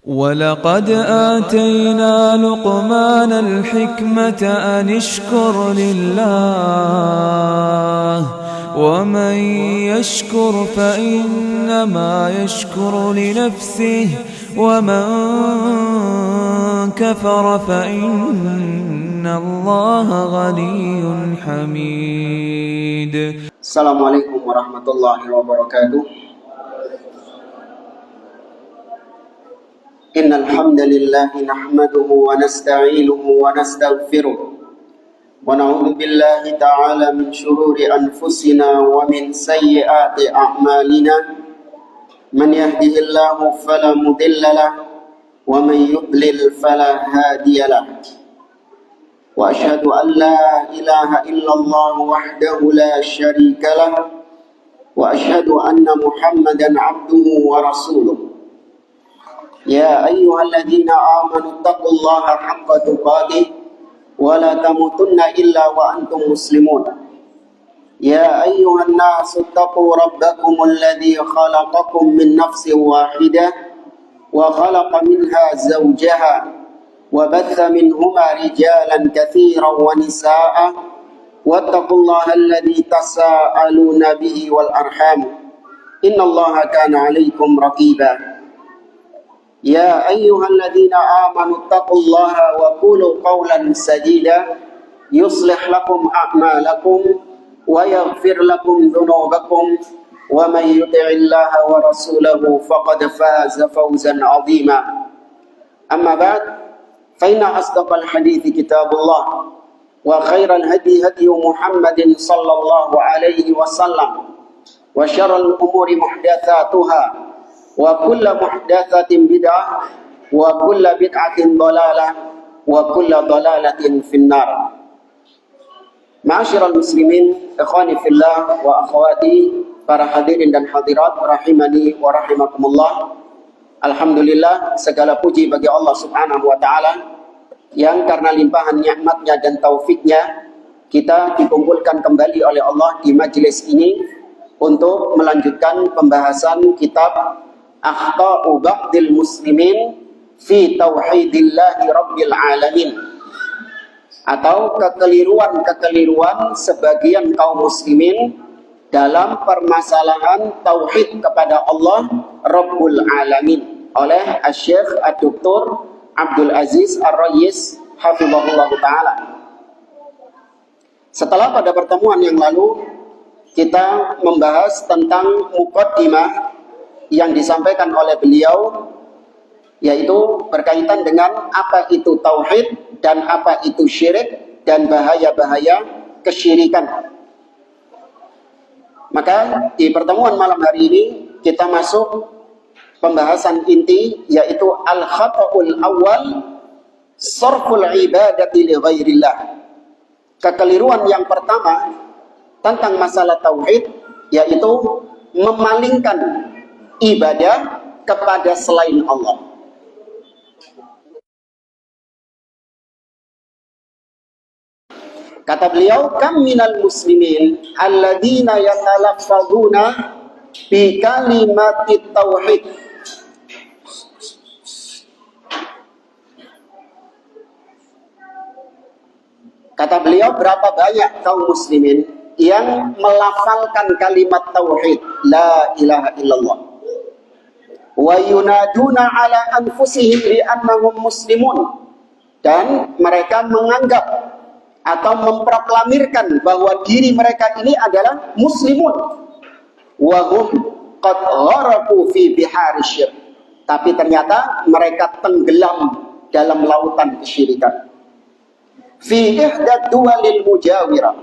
ولقد آتينا لقمان الحكمة أن اشكر لله ومن يشكر فإنما يشكر لنفسه ومن كفر فإن الله غني حميد. السلام عليكم ورحمة الله وبركاته. إن الحمد لله نحمده ونستعينه ونستغفره ونعوذ بالله تعالى من شرور أنفسنا ومن سيئات أعمالنا من يهده الله فلا مضل له ومن يضلل فلا هادي له وأشهد أن لا إله إلا الله وحده لا شريك له وأشهد أن محمدا عبده ورسوله. يا أيها الذين آمنوا اتقوا الله حق تقاته ولا تموتن إلا وأنتم مسلمون. يا أيها الناس اتقوا ربكم الذي خلقكم من نفس واحدة وخلق منها زوجها وبث منهما رجالا كثيرا ونساء واتقوا الله الذي تساءلون به والأرحام إن الله كان عليكم رقيبا. يا أيها الذين آمنوا اتقوا الله وقولوا قولا سديدا يصلح لكم أعمالكم ويغفر لكم ذنوبكم ومن يطع الله ورسوله فقد فاز فوزا عظيما. أما بعد فإن أصدق الحديث كتاب الله وخير الهدي هدي محمد صلى الله عليه وسلم وشر الأمور محدثاتها وكل محدثة بدعة وكل بدعة ضلالة وكل ضلالة في النار. Ma'asyiral muslimin, ikhwani fillah wa akhwati, para hadirin dan hadirat rahimani wa rahimakumullah. Alhamdulillah, segala puji bagi Allah Subhanahu wa taala yang karena limpahan nikmatnya dan taufiknya kita dikumpulkan kembali oleh Allah di majelis ini untuk melanjutkan pembahasan kitab Akhta'u Ba'dil Muslimin fi Tauhidillahi Rabbil Alamin, atau kekeliruan-kekeliruan sebagian kaum muslimin dalam permasalahan tauhid kepada Allah Rabbul Alamin oleh Syekh Dr. Abdul Aziz Ar-Rayis hafizahullah ta'ala. Setelah pada pertemuan yang lalu kita membahas tentang muqaddimah yang disampaikan oleh beliau, yaitu berkaitan dengan apa itu tauhid dan apa itu syirik dan bahaya-bahaya kesyirikan. Maka di pertemuan malam hari ini kita masuk pembahasan inti, yaitu al-khata'ul awal sarful ibadati li ghairillah. Kekeliruan yang pertama tentang masalah tauhid yaitu memalingkan ibadah kepada selain Allah. Kata beliau, kam minal muslimin alladzina yatalaffazuna bi kalimatit tauhid. Kata beliau, berapa banyak kaum muslimin yang melafalkan kalimat tauhid, la ilaha illallah, wa yunaduna ala anfusihim bi annahum muslimun, dan mereka menganggap atau memproklamirkan bahwa diri mereka ini adalah muslimun, wa hum qad gharaqu fi bihari syirk, tapi ternyata mereka tenggelam dalam lautan kesyirikan. Fi ihda duwalil mujawirah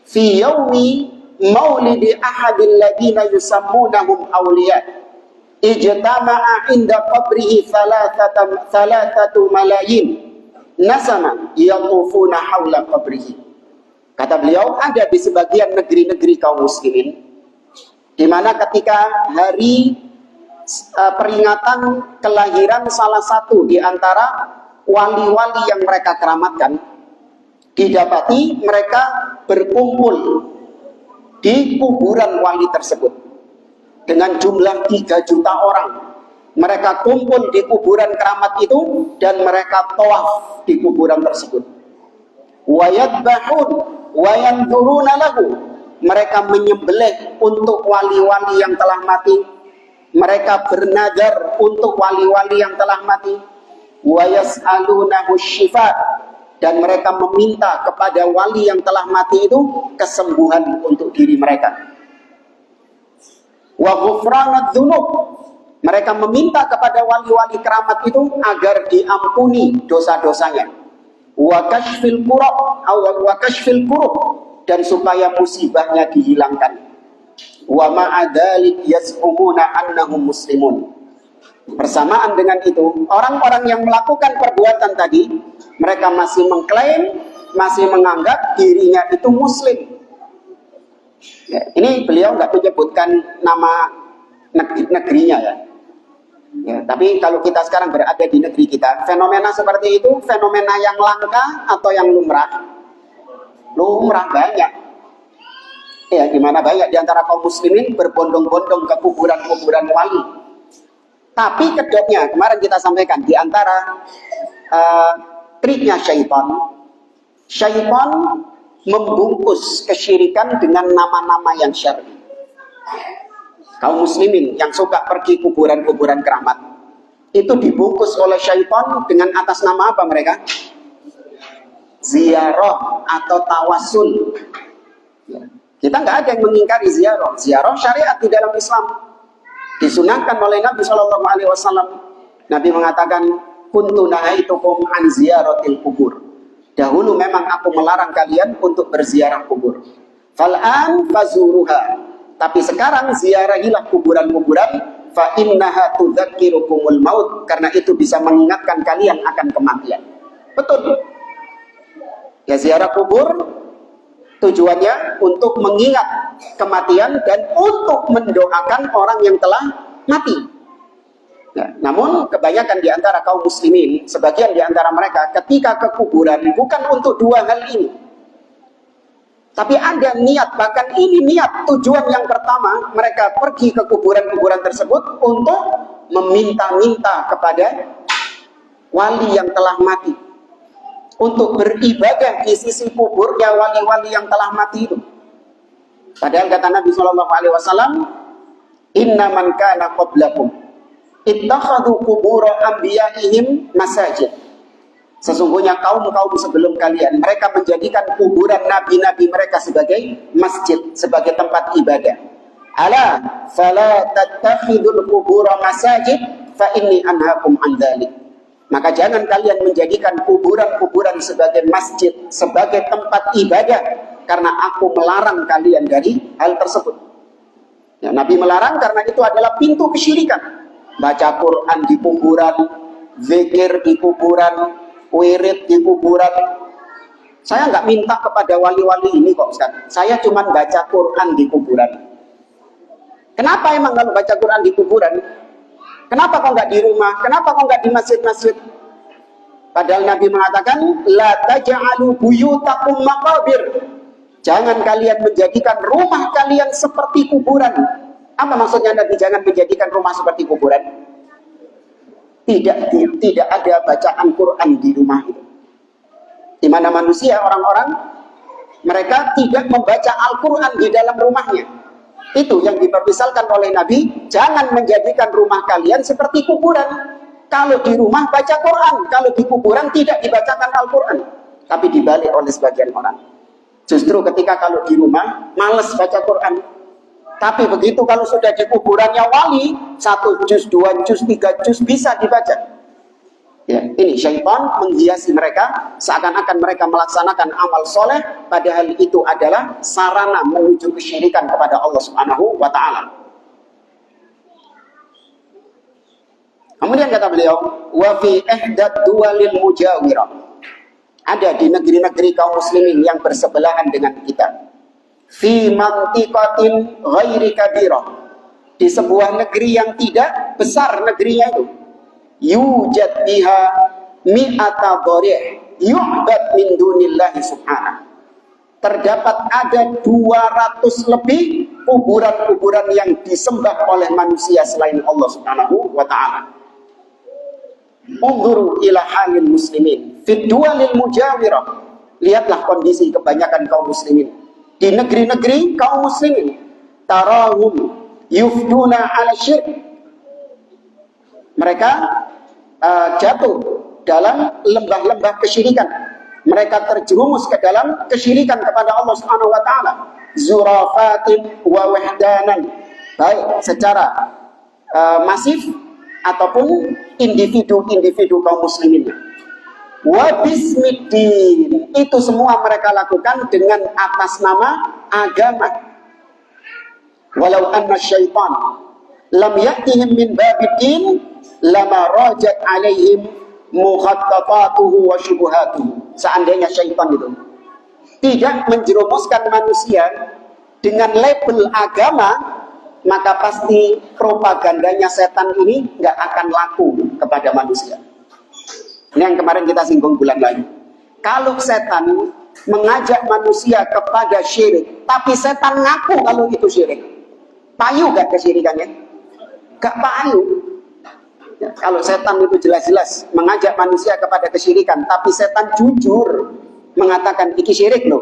fi yaumi maulidi ahadil ladina yusammunahum awliya ijtama'a inda qabrihi thalathatu malayin nasama yatufuna haula qabrihi. Kata beliau, ada di sebagian negeri-negeri kaum muslimin di mana ketika hari peringatan kelahiran salah satu di antara wali-wali yang mereka keramatkan, didapati mereka berkumpul di kuburan wali tersebut dengan jumlah 3 juta orang Mereka kumpul di kuburan keramat itu dan mereka tawaf di kuburan tersebut. Wa yadbahun wa yanzuruna lahu. Mereka menyembelih untuk wali-wali yang telah mati. Mereka bernadar untuk wali-wali yang telah mati. Wa yas'alunahu syifa. Dan mereka meminta kepada wali yang telah mati itu kesembuhan untuk diri mereka. Wa ghufranadz dzunub. Mereka meminta kepada wali-wali keramat itu agar diampuni dosa-dosanya. Wa kashfil kurab, wa kashfil kurub, dan supaya musibahnya dihilangkan. Wa ma'adzalik yaz'umuna annahum muslimun. Bersamaan dengan itu, orang-orang yang melakukan perbuatan tadi, mereka masih mengklaim, masih menganggap dirinya itu muslim. Ya, ini beliau nggak menyebutkan nama negerinya ya. Ya, tapi kalau kita sekarang berada di negeri kita, fenomena seperti itu, fenomena yang langka atau yang lumrah? Lumrah banyak. Ya, di mana banyak di antara kaum muslimin berbondong-bondong ke kuburan-kuburan wali. Tapi kedoknya, kemarin kita sampaikan, di antara triknya syaitan membungkus kesyirikan dengan nama-nama yang syar'i. Kaum muslimin yang suka pergi kuburan-kuburan keramat itu dibungkus oleh syaitan dengan atas nama apa mereka? Ziarah atau tawassul. Ya. Kita nggak ada yang mengingkari ziarah. Ziarah syariat di dalam Islam, disunahkan oleh Nabi SAW. Nabi mengatakan, kuntu nahaitukum an ziyaratil kubur. Dahulu memang aku melarang kalian untuk berziarah kubur. Fal'an fazuruha. Tapi sekarang ziarahilah kuburan-kuburan, fa innaha tudzakirukumul maut, karena itu bisa mengingatkan kalian akan kematian. Betul. Ya, ziarah kubur tujuannya untuk mengingat kematian dan untuk mendoakan orang yang telah mati. Ya, namun kebanyakan di antara kaum muslimin, sebagian di antara mereka ketika ke kuburan bukan untuk dua hal ini. Tapi ada niat, bahkan ini niat tujuan yang pertama, mereka pergi ke kuburan-kuburan tersebut untuk meminta-minta kepada wali yang telah mati, untuk beribadah di sisi kuburnya wali-wali yang telah mati itu. Padahal kata Nabi SAW, inna man kana qablakum ittakhadhu qubura anbiya'ihim masajid. Sesungguhnya kaum-kaum sebelum kalian, mereka menjadikan kuburan nabi-nabi mereka sebagai masjid, sebagai tempat ibadah. Ala fala tattakhidul qubura masajid fa inni anhaakum an dzalik. Maka jangan kalian menjadikan kuburan-kuburan sebagai masjid, sebagai tempat ibadah, karena aku melarang kalian dari hal tersebut. Ya, Nabi melarang karena itu adalah pintu kesyirikan. Baca Quran di kuburan, zikir di kuburan, wirid di kuburan. Saya nggak minta kepada wali-wali ini kok Ustaz. Saya cuma baca Quran di kuburan. Kenapa emang kalau baca Quran di kuburan? Kenapa kok nggak di rumah? Kenapa kok nggak di masjid-masjid? Padahal Nabi mengatakan, la taj'alu buyutakum maqabir. Jangan kalian menjadikan rumah kalian seperti kuburan. Apa maksudnya Nabi jangan menjadikan rumah seperti kuburan? Tidak ada bacaan Quran di rumah itu. Di mana manusia, orang-orang, mereka tidak membaca Al-Quran di dalam rumahnya. Itu yang dipermisalkan oleh Nabi, jangan menjadikan rumah kalian seperti kuburan. Kalau di rumah baca Quran, kalau di kuburan tidak dibacakan Al-Quran. Tapi dibalik oleh sebagian orang. Justru ketika kalau di rumah, males baca Quran. Tapi begitu kalau sudah di kuburannya wali, 1 juz, 2 juz, 3 juz bisa dibaca. Ya, ini syaitan menghiasi mereka seakan-akan mereka melaksanakan amal soleh, padahal itu adalah sarana menuju kesyirikan kepada Allah Subhanahu wa Ta'ala. Kemudian kata beliau, wa fi ihdad duwalil mujawirah. Ada di negeri-negeri kaum muslimin yang bersebelahan dengan kita. Fi mantiqatin ghairi kabirah, di sebuah negeri yang tidak besar negerinya itu, yujad biha mi'ata dharih yu'bad min dunillahi subhanahu. Terdapat ada 200 lebih kuburan-kuburan yang disembah oleh manusia selain Allah Subhanahu wa Ta'ala. Unzuru ila halil muslimin fid duwalil mujawirah. Lihatlah kondisi kebanyakan kaum muslimin di negeri-negeri kaum muslimin. Tarahum yufduna ala syirk. Mereka jatuh dalam lembah-lembah kesyirikan. Mereka terjerumus ke dalam kesyirikan kepada Allah Subhanahu wa taala. Zurafatin wa wahdanan. Baik secara masif ataupun individu-individu kaum muslimin. Wa bismiddin, itu semua mereka lakukan dengan atas nama agama. Walau anna syaitan lam ya'tihim min babiddin lama rajat alaihim mukhattafatuhu wa syubuhatuhu. Seandainya syaitan itu tidak menjerumuskan manusia dengan label agama, maka pasti propagandanya setan ini nggak akan laku kepada manusia. Ini yang kemarin kita singgung bulan lalu. Kalau setan mengajak manusia kepada syirik, tapi setan ngaku kalau itu syirik, payu gak kesyirikannya? Gak payu. Ya, kalau setan itu jelas-jelas mengajak manusia kepada kesyirikan, tapi setan jujur mengatakan iki syirik loh,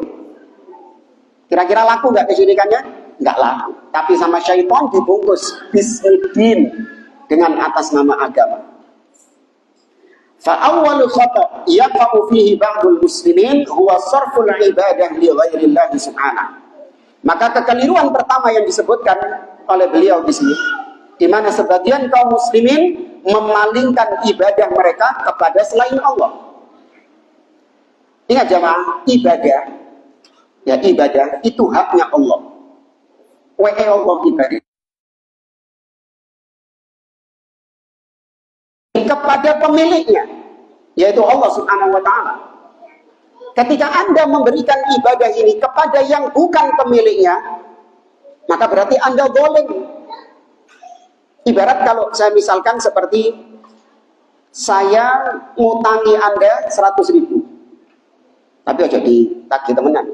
kira-kira laku gak kesyirikannya? Gak laku. Tapi sama syaitan dibungkus bismiddin, dengan atas nama agama. Fa'awwalu khata' yaqa'u fihi ba'dul muslimin huwa sarful ibadah li ghairillah subhanahu. Maka kekeliruan pertama yang disebutkan oleh beliau di sini, di mana sebagian kaum muslimin memalingkan ibadah mereka kepada selain Allah. Ingat jamaah, ibadah itu haknya Allah. Allah ibadah kepada pemiliknya, yaitu Allah Subhanahu wa taala. Ketika Anda memberikan ibadah ini kepada yang bukan pemiliknya, maka berarti Anda zalim. Ibarat kalau saya misalkan seperti saya ngutangi Anda 100.000, tapi aja ditagih temenan.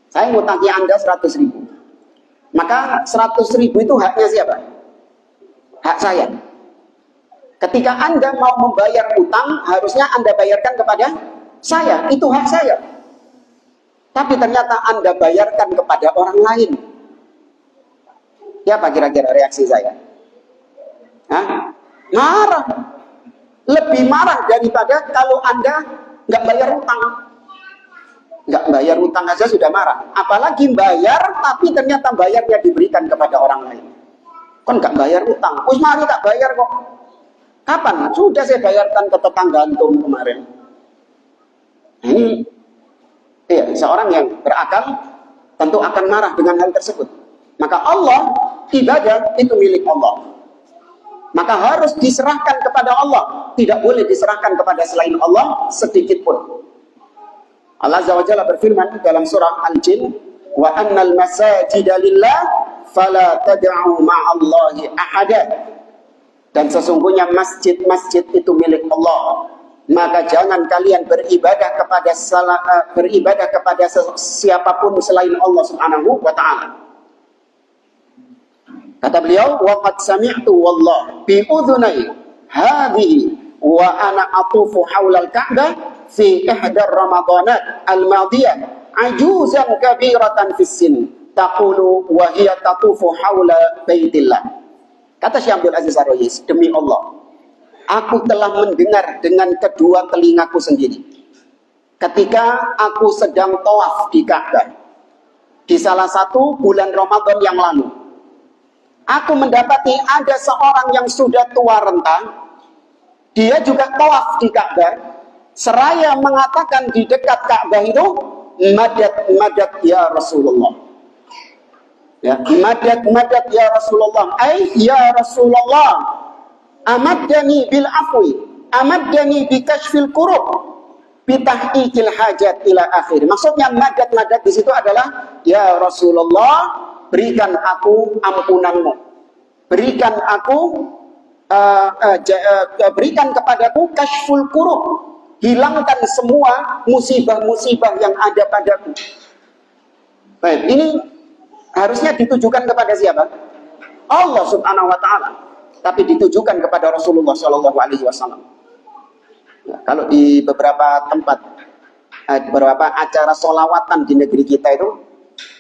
Saya ngutangi Anda 100.000, maka 100.000 itu haknya siapa? Hak saya. Ketika Anda mau membayar utang, harusnya Anda bayarkan kepada saya, itu hak saya. Tapi ternyata Anda bayarkan kepada orang lain. Ya, apa kira-kira reaksi saya? Hah? Marah. Lebih marah daripada kalau Anda nggak bayar utang. Nggak bayar utang aja sudah marah. Apalagi bayar, tapi ternyata bayarnya diberikan kepada orang lain. Kan nggak bayar utang. Mari tak bayar kok. Kapan? Sudah saya bayarkan ke tetangga antum kemarin. Ini seorang yang berakal tentu akan marah dengan hal tersebut. Maka Allah, ibadah itu milik Allah. Maka harus diserahkan kepada Allah. Tidak boleh diserahkan kepada selain Allah sedikit pun. Allah Azza wa Jalla berfirman dalam surah Al-Jin, wa annal masajida lillah fala tad'u ma'allahi ahada. Dan sesungguhnya masjid-masjid itu milik Allah. Maka jangan kalian beribadah kepada siapapun selain Allah Subhanahu wa taala. Kata beliau, wa qad sami'tu wallah bi udhunai hadhihi wa ana atufu haula al-Ka'bah fi ihda ramadanat al-madiyah ajuzan kabiratan fis sin taqulu wa hiya tatufu haula baitillah. Kata Syekh Abdul Aziz Ar-Rayis, demi Allah, aku telah mendengar dengan kedua telingaku sendiri ketika aku sedang tawaf di Ka'bah di salah satu bulan Ramadan yang lalu. Aku mendapati ada seorang yang sudah tua renta, dia juga tawaf di Ka'bah, seraya mengatakan di dekat Ka'bah itu, madad madad ya Rasulullah. Ya, madad madad ya Rasulullah. Ya Rasulullah, amaddani bil afwi, amaddani bi kashfil kurub, bi tahqiqil hajat ila akhir. Maksudnya madad madad di situ adalah ya Rasulullah, berikan aku ampunanmu, berikan aku berikan kepadaku kashful kurub, hilangkan semua musibah-musibah yang ada padaku. Baik, ini harusnya ditujukan kepada siapa? Allah Subhanahu wa taala. Tapi ditujukan kepada Rasulullah sallallahu alaihi wasallam. Ya, kalau di beberapa tempat, beberapa acara sholawatan di negeri kita itu,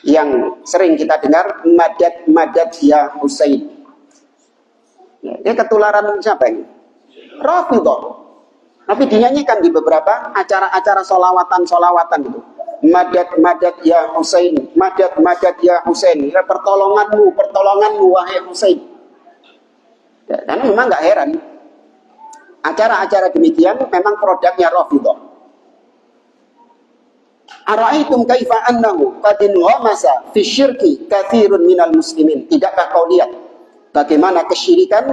yang sering kita dengar, madad madad ya Husain. Ya, dia ketularan siapa ini? Rafidhah. Tapi dinyanyikan di beberapa acara-acara sholawatan itu. Madad madad ya Husain, madad madad ya Husain. Ya, pertolonganmu wahai Husain. Ya, karena memang nggak heran, acara-acara demikian memang produknya Rafidhah. Ara'aitum kaifa annahu qad inwamasa fi syirki katsirun minal muslimin. Tidakkah kau lihat bagaimana kesyirikan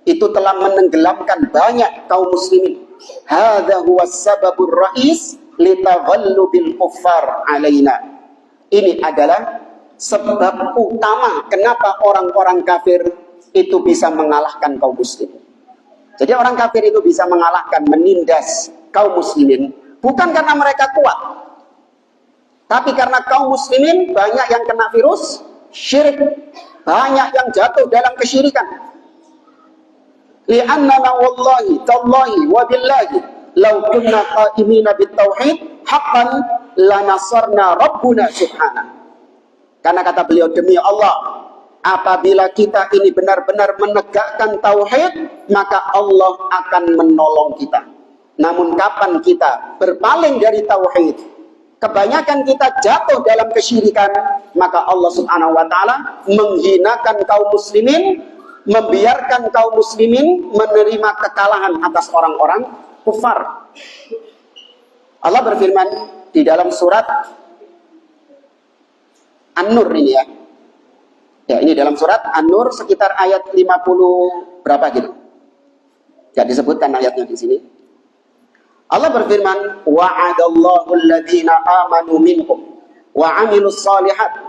itu telah menenggelamkan banyak kaum muslimin. Hadza huwa sababur ra'is litaghallubil kuffar alaina. Ini adalah sebab utama kenapa orang-orang kafir itu bisa mengalahkan kaum muslimin. Jadi orang kafir itu bisa mengalahkan, menindas kaum muslimin bukan karena mereka kuat, tapi karena kaum muslimin banyak yang kena virus syirik, banyak yang jatuh dalam kesyirikan. Li'annana wallahi tallahi wa billahi law kunna qa'imina bitauhid haqqan lanasarna rabbuna subhanahu. Karena kata beliau, demi Allah, apabila kita ini benar-benar menegakkan tauhid, maka Allah akan menolong kita. Namun kapan kita berpaling dari tauhid, kebanyakan kita jatuh dalam kesyirikan, maka Allah Subhanahu wa taala menghinakan kaum muslimin, membiarkan kaum muslimin menerima kekalahan atas orang-orang kufar. Allah berfirman di dalam surat An-Nur ini ya. Ya, ini dalam surat An-Nur sekitar ayat 50 berapa gitu. Ya, disebutkan ayatnya di sini. Allah berfirman, wa'adallahu alladhina amanu minkum wa 'amilus shalihat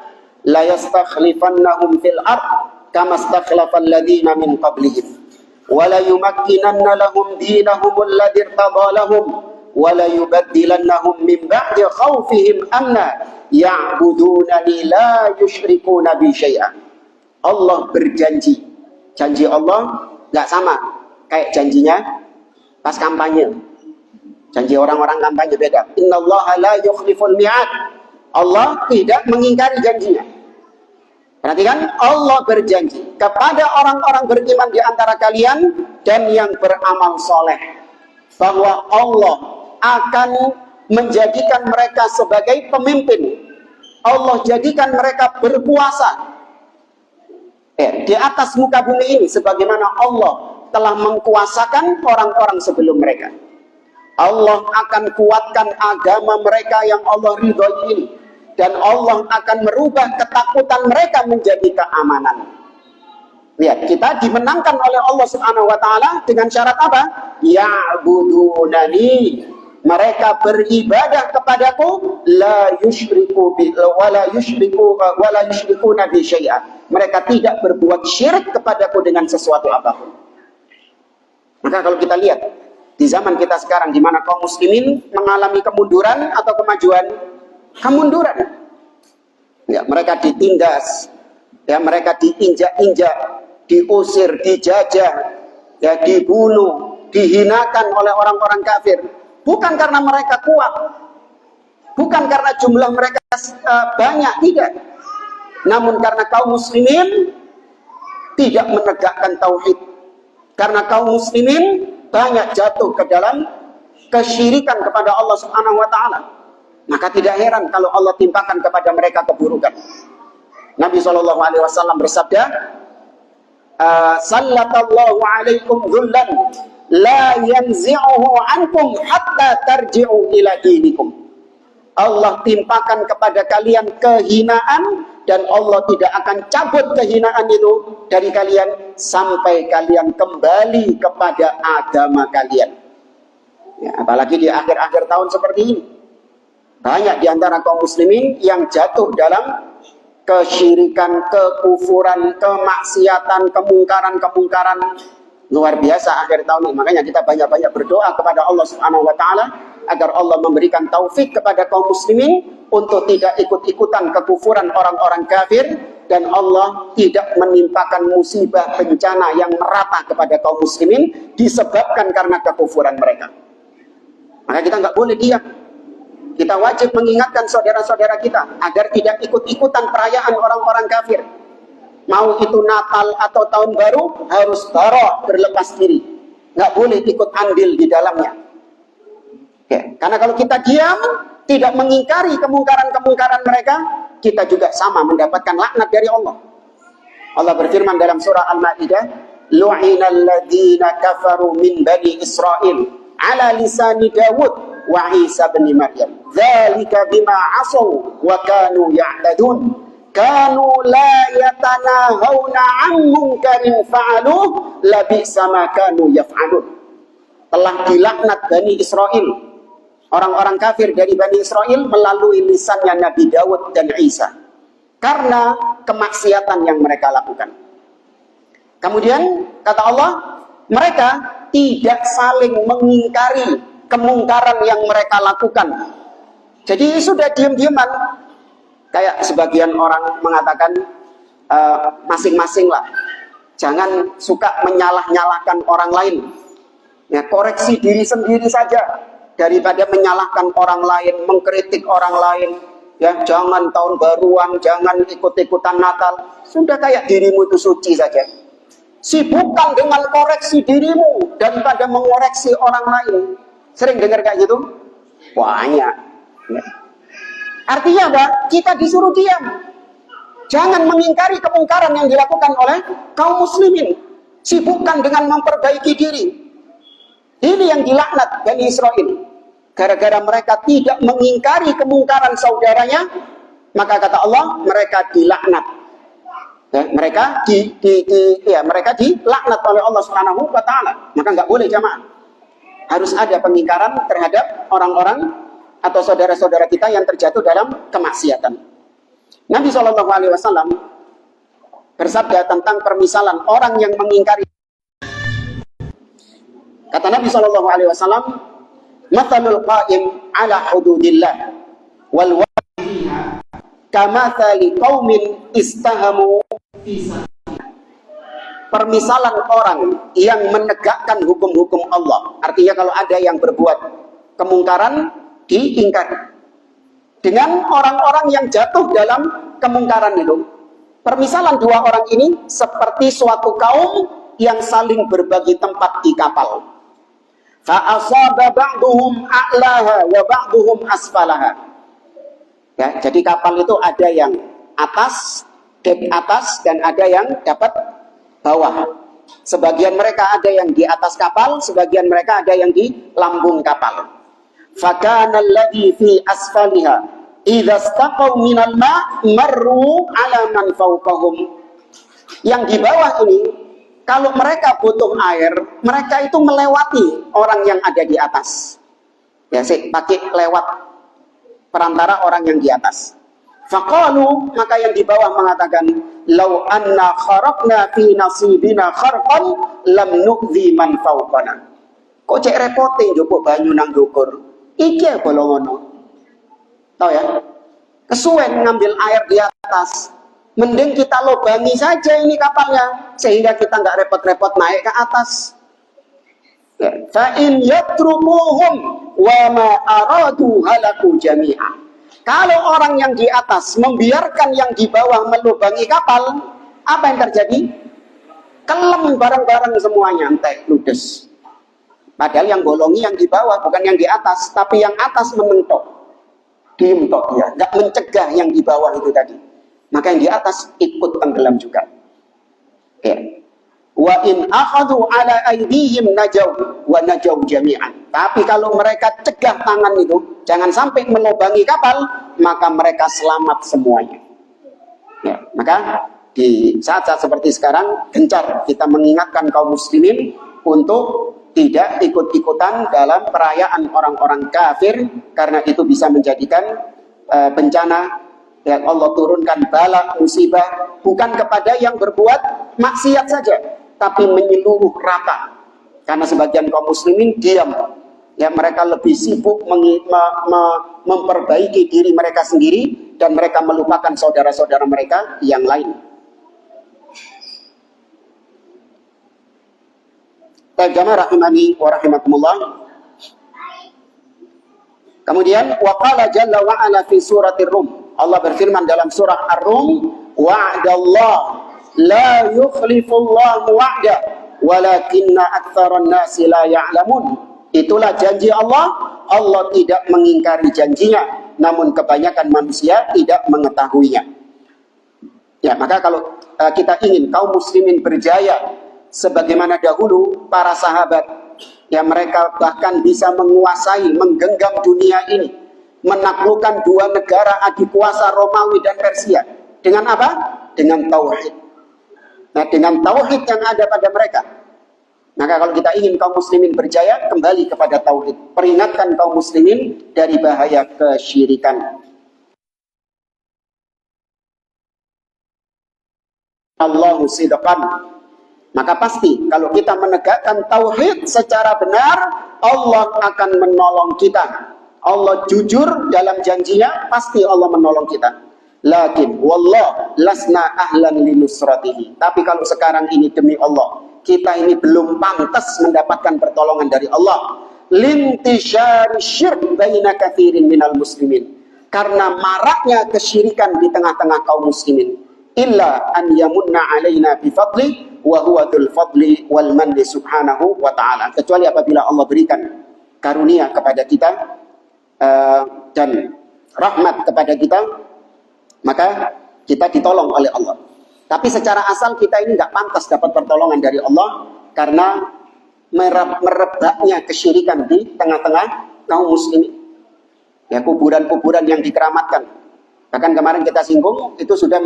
la yastakhlifannahum fil ard kama istakhlafal ladzina min qablihim wa la yumakkinanna lahum dinahum alladzi irtada lahum wa la yubaddilannahum min ba'di khawfihim amna ya'budunani la yusyrikuna bi syai'a. Allah berjanji, janji Allah nggak sama kayak janjinya pas kampanye. Janji orang-orang kampanye beda. Innallaha la yukhliful mi'ad. Allah tidak mengingkari janjinya. Perhatikan, Allah berjanji kepada orang-orang beriman di antara kalian dan yang beramal soleh bahwa Allah akan menjadikan mereka sebagai pemimpin. Allah jadikan mereka berkuasa di atas muka bumi ini sebagaimana Allah telah mengkuasakan orang-orang sebelum mereka. Allah akan kuatkan agama mereka yang Allah ridhoi ini, dan Allah akan merubah ketakutan mereka menjadi keamanan. Lihat, kita dimenangkan oleh Allah Subhanahu wa taala dengan syarat apa? Ya'budunani. Mereka beribadah kepadaku, la yusyriku bi wala yusyrikuna bi syai'a. Mereka tidak berbuat syirik kepadaku dengan sesuatu apapun. Maka kalau kita lihat di zaman kita sekarang, di mana kaum muslimin mengalami kemunduran atau kemajuan? Kemunduran. Ya, mereka ditindas, ya, mereka diinjak-injak, diusir, dijajah, ya, dibunuh, dihinakan oleh orang-orang kafir. Bukan karena mereka kuat, bukan karena jumlah mereka banyak, tidak. Namun karena kaum muslimin tidak menegakkan tauhid. Karena kaum muslimin banyak jatuh ke dalam kesyirikan kepada Allah Subhanahu wa taala. Maka tidak heran kalau Allah timpakan kepada mereka keburukan. Nabi SAW bersabda, "Sallatallahu alaikum dhullan la yanzi'uhu ankum hatta tarji'u ila dinikum." Allah timpakan kepada kalian kehinaan dan Allah tidak akan cabut kehinaan itu dari kalian sampai kalian kembali kepada agama kalian. Ya, apalagi di akhir-akhir tahun seperti ini, banyak di antara kaum muslimin yang jatuh dalam kesyirikan, kekufuran, kemaksiatan, kemungkaran luar biasa akhir tahun ini. Makanya kita banyak-banyak berdoa kepada Allah Subhanahu wa taala agar Allah memberikan taufik kepada kaum muslimin untuk tidak ikut-ikutan kekufuran orang-orang kafir, dan Allah tidak menimpakan musibah bencana yang merata kepada kaum muslimin disebabkan karena kekufuran mereka. Maka kita nggak boleh diam. Kita wajib mengingatkan saudara-saudara kita agar tidak ikut-ikutan perayaan orang-orang kafir. Mau itu Natal atau Tahun Baru, harus bara, berlepas diri. Nggak boleh ikut andil di dalamnya. Ya, karena kalau kita diam, tidak mengingkari kemungkaran-kemungkaran mereka, kita juga sama mendapatkan laknat dari Allah. Allah berfirman dalam surah Al-Ma'idah, lu'inal ladzina kafaru min bani Israel ala lisani Dawud wa Isa bin Maryam. Dzalika bima asaw wa kanu ya'tadun. Kanu la yatanahawna 'an munkarin fa'aluh labisa ma kanu yaf'alun. Telah dilaknat Bani Israel, orang-orang kafir dari Bani Israel melalui lisannya Nabi Dawud dan Isa karena kemaksiatan yang mereka lakukan. Kemudian kata Allah, mereka tidak saling mengingkari kemungkaran yang mereka lakukan. Jadi sudah diam-diaman. Kayak sebagian orang mengatakan masing-masing lah, jangan suka menyalah-nyalahkan orang lain. Ya, koreksi diri sendiri saja daripada menyalahkan orang lain, mengkritik orang lain. Ya, jangan tahun baruan, jangan ikut-ikutan Natal. Sudah kayak dirimu itu suci saja. Sibukkan dengan koreksi dirimu daripada mengoreksi orang lain. Sering dengar kayak gitu? Banyak. Ya. Artinya apa? Kita disuruh diam. Jangan mengingkari kemungkaran yang dilakukan oleh kaum muslimin. Sibukkan dengan memperbaiki diri. Ini yang dilaknat Bani Israel. Gara-gara mereka tidak mengingkari kemungkaran saudaranya, maka kata Allah, mereka dilaknat. Ya, mereka dilaknat oleh Allah Subhanahu wa taala. Maka nggak boleh jamaah. Harus ada pengingkaran terhadap orang-orang atau saudara-saudara kita yang terjatuh dalam kemaksiatan. Nabi SAW bersabda tentang permisalan orang yang mengingkari. Kata Nabi SAW, "Mathalul qa'im ala hududillah wal waqiha kamathali qaumin istahamu fi sabilillah." Permisalan orang yang menegakkan hukum-hukum Allah. Artinya kalau ada yang berbuat kemungkaran, diingkari. Dengan orang-orang yang jatuh dalam kemungkaran itu. Permisalan dua orang ini seperti suatu kaum yang saling berbagi tempat di kapal. Fa'asaba ba'duhum a'laha wa ba'duhum asfalaha. Ya, jadi kapal itu ada yang atas, dek atas, dan ada yang dapat bawah. Sebagian mereka ada yang di atas kapal, sebagian mereka ada yang di lambung kapal. Fakana alladhi fi asfaliha idza istaqaw minal ma' marru 'ala man fawqahum. Yang di bawah ini kalau mereka butuh air, mereka itu melewati orang yang ada di atas. Ya, pakai lewat perantara orang yang di atas. Faqalu, maka yang di bawah mengatakan, "Lau anna kharaqna fi nasibina kharqan lam nu'dhi man fawqana." Kok cek repote njupuk banyu nang ndukur. Iki apa lo ngono? Tahu ya? Kesuwen ngambil air di atas. Mending kita lobangi saja ini kapalnya sehingga kita nggak repot-repot naik ke atas. Fa in yatrukuhum wa ma aradu halaku jami'a. Kalau orang yang di atas membiarkan yang di bawah melubangi kapal, apa yang terjadi? Kelem bareng-bareng semuanya, entek ludes. Padahal yang bolongi yang di bawah, bukan yang di atas, tapi yang atas menentok. Diem tok dia, nggak mencegah yang di bawah itu tadi. Maka yang di atas ikut tenggelam juga. Ya. Wa in akhadhu ala aydihim najaw wa najaw jami'an. Tapi kalau mereka cegah tangan itu, jangan sampai melubangi kapal, maka mereka selamat semuanya. Ya, maka di saat-saat seperti sekarang, gencar kita mengingatkan kaum muslimin untuk tidak ikut-ikutan dalam perayaan orang-orang kafir, karena itu bisa menjadikan bencana yang Allah turunkan bala musibah bukan kepada yang berbuat maksiat saja, tapi menyeluruh rata. Karena sebagian kaum muslimin diam, ya, mereka lebih sibuk memperbaiki diri mereka sendiri dan mereka melupakan saudara-saudara mereka yang lain. Jamaah rahimani wa rahimakumullah. Kemudian waqala jalla wa ala fi suratir Rum. Allah berfirman dalam surah Ar-Rum, wa'dallah la yukhlifullahu wa'da walakinna aktsaran nasi la ya'lamun. Itulah janji Allah. Allah tidak mengingkari janjinya, namun kebanyakan manusia tidak mengetahuinya. Ya, maka kalau kita ingin kaum muslimin berjaya sebagaimana dahulu para sahabat, ya mereka bahkan bisa menguasai, menggenggam dunia ini, menaklukkan dua negara adikuasa Romawi dan Persia. Dengan apa? Dengan tauhid. Nah, dengan tauhid yang ada pada mereka. Maka kalau kita ingin kaum muslimin berjaya, kembali kepada tauhid. Peringatkan kaum muslimin dari bahaya kesyirikan. Allahu sidqan. Maka pasti kalau kita menegakkan tauhid secara benar, Allah akan menolong kita. Allah jujur dalam janjinya, pasti Allah menolong kita. Lakin wallah lasna ahlan linusratihi. Tapi kalau sekarang ini demi Allah, kita ini belum pantas mendapatkan pertolongan dari Allah. Lintisyari syirk baina katsirin minal muslimin. Karena maraknya kesyirikan di tengah-tengah kaum muslimin. Illa an yamunna alaina bifadli wa huwa dzul fadli wal manni subhanahu wa ta'ala. Kecuali apabila Allah berikan karunia kepada kita dan rahmat kepada kita, maka kita ditolong oleh Allah. Tapi secara asal kita ini nggak pantas dapat pertolongan dari Allah karena merebaknya kesyirikan di tengah-tengah kaum muslimin. Ya, kuburan-kuburan yang dikeramatkan. Bahkan kemarin kita singgung, itu sudah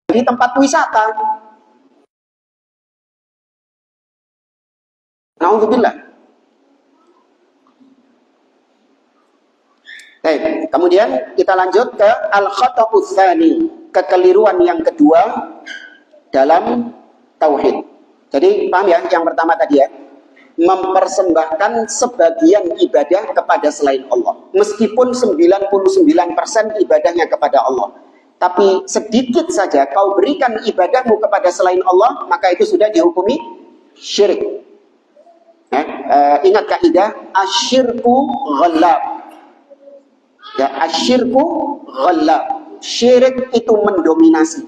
di tempat wisata. Nauzubillah. Baik, kemudian kita lanjut ke al-khata'us tsani, kekeliruan yang kedua dalam tauhid. Jadi paham ya, yang pertama tadi ya, mempersembahkan sebagian ibadah kepada selain Allah. Meskipun 99% ibadahnya kepada Allah, tapi sedikit saja kau berikan ibadahmu kepada selain Allah, maka itu sudah dihukumi syirik. Ingat kaidah asyirku ghallab. Ya, asyirku ghallab. Syirik itu mendominasi.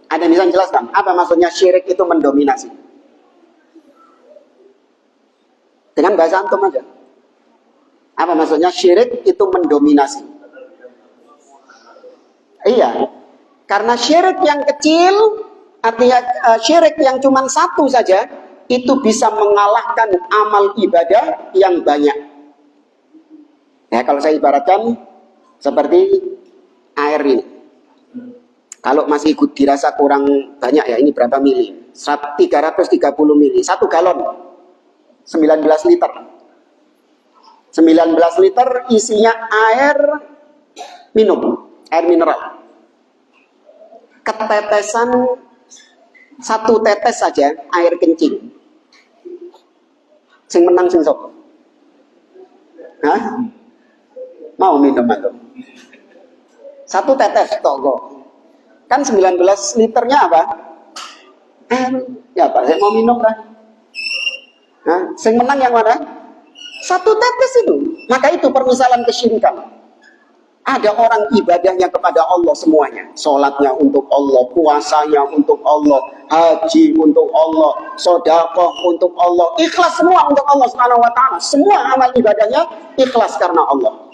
Ada yang bisa menjelaskan apa maksudnya syirik itu mendominasi? Dengan bahasa antum aja. Apa maksudnya syirik itu mendominasi? Iya, karena syirik yang kecil, artinya syirik yang cuma satu saja, itu bisa mengalahkan amal ibadah yang banyak. Ya, kalau saya ibaratkan seperti air ini. Kalau masih dirasa kurang banyak ya, ini berapa mili? 330 mili, 1 galon, 19 liter. 19 liter isinya air minum, air mineral. Ketetesan 1 tetes saja air kencing. Sing menang sing sapa? Hah? Mau minum atau? 1 tetes togo. Kan 19 liternya apa? Ya apa? Saya mau minum lah. Nah, sing menang yang mana? 1 tetes itu. Maka itu permisalan kesyirikan. Ada orang ibadahnya kepada Allah semuanya. Sholatnya untuk Allah, puasanya untuk Allah, haji untuk Allah, sedekah untuk Allah, ikhlas semua untuk Allah Subhanahu wa taala. Semua amal ibadahnya ikhlas karena Allah.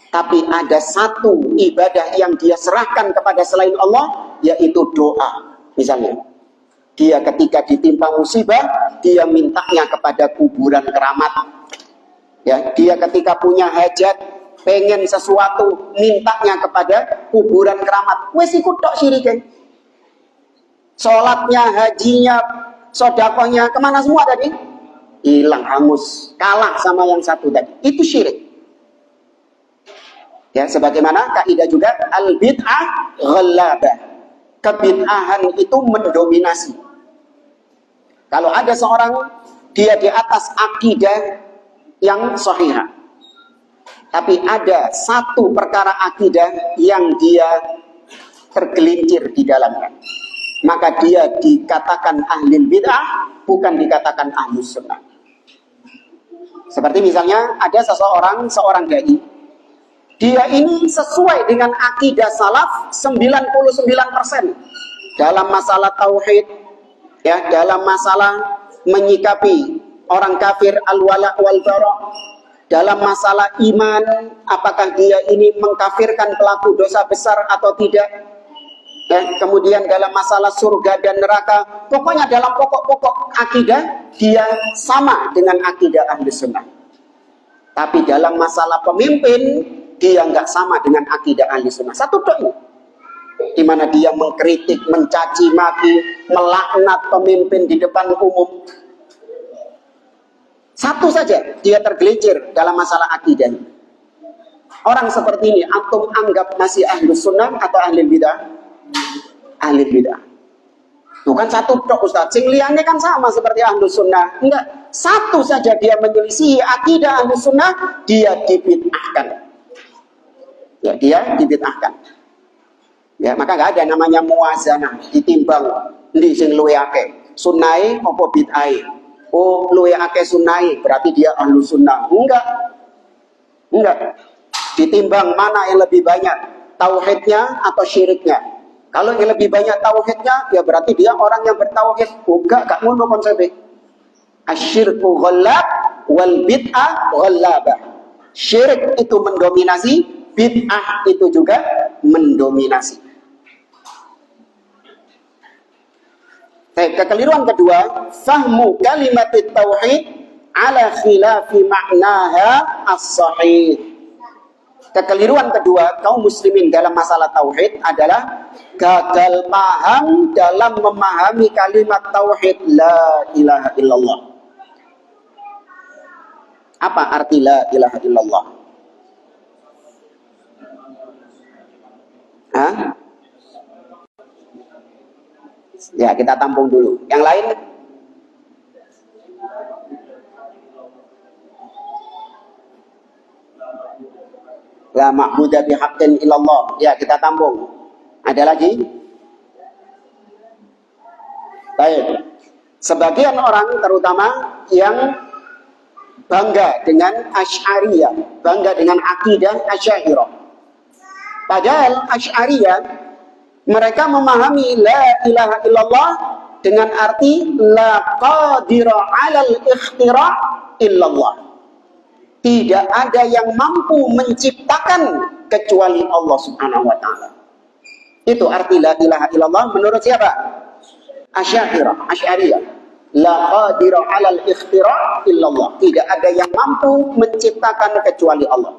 Tapi ada satu ibadah yang dia serahkan kepada selain Allah, yaitu doa. Misalnya, dia ketika ditimpa musibah, dia mintanya kepada kuburan keramat. Ya, dia ketika punya hajat, pengen sesuatu, mintanya kepada kuburan keramat. Wes ikut tok syiriknya. Sholatnya, hajinya, sedekahnya, kemana semua tadi? Hilang, hangus, kalah sama yang satu tadi. Itu syirik. Ya, sebagaimana kaidah juga al-bid'ah ghallabah. Kebid'ahan itu mendominasi. Kalau ada seorang dia di atas akidah yang sahihah, tapi ada satu perkara akidah yang dia tergelincir di dalamnya, maka dia dikatakan ahli bid'ah, bukan dikatakan ahlus sunnah. Seperti misalnya ada seorang dai, dia ini sesuai dengan akidah salaf 99% dalam masalah tauhid, ya, dalam masalah menyikapi orang kafir al-wala wal bara, dalam masalah iman, apakah dia ini mengkafirkan pelaku dosa besar atau tidak, ya, kemudian dalam masalah surga dan neraka, pokoknya dalam pokok-pokok akidah dia sama dengan akidah ahli sunnah. Tapi dalam masalah pemimpin dia nggak sama dengan akidah ahli sunnah. Satu dong, di mana dia mengkritik, mencaci maki, melaknat pemimpin di depan umum. Satu saja dia tergelincir dalam masalah akidah. Orang seperti ini antum anggap masih ahli sunnah atau ahli bidah? Ahli bidah. Bukan satu dok Ustaz, sing liyane kan sama seperti ahli sunnah. Enggak, satu saja dia menyelisihi akidah ahli sunnah, dia dibid'ahkan. Ya, dia dibid'ahkan. Ya, maka enggak ada namanya muwazanah, ditimbang ndi sing luwe akeh, sunnahe apa bid'ahe. Oh, luwe akeh sunnahe, berarti dia ahli sunnah. Enggak. Enggak. Ditimbang mana yang lebih banyak, tauhidnya atau syiriknya. Kalau yang lebih banyak tauhidnya, ya berarti dia orang yang bertauhid. Enggak, gak ngono konsepnya. Asyirku ghallab wal bid'ah ghallabah. Syirik itu mendominasi, bid'ah itu juga mendominasi. Kekeliruan kedua, fahmu kalimat tauhid ala khilafi maknaha as-sahih. Kekeliruan kedua kaum muslimin dalam masalah tauhid adalah gagal paham dalam memahami kalimat tauhid la ilaha illallah. Apa arti la ilaha illallah? Hah? Ya, kita tampung dulu. Yang lain? La ma'budu bihaqqin illallah. Ya, kita tampung. Ada lagi? Baik. Sebagian orang terutama yang bangga dengan Asy'ariyah, bangga dengan akidah Asy'ariyah. Padahal Asy'ariyah mereka memahami la ilaha illallah dengan arti la qadira 'alal ikhtira' illallah. Tidak ada yang mampu menciptakan kecuali Allah Subhanahu wa taala. Itu arti la ilaha illallah menurut siapa? Asy'ariyah. La qadira 'alal ikhtira' illallah. Tidak ada yang mampu menciptakan kecuali Allah.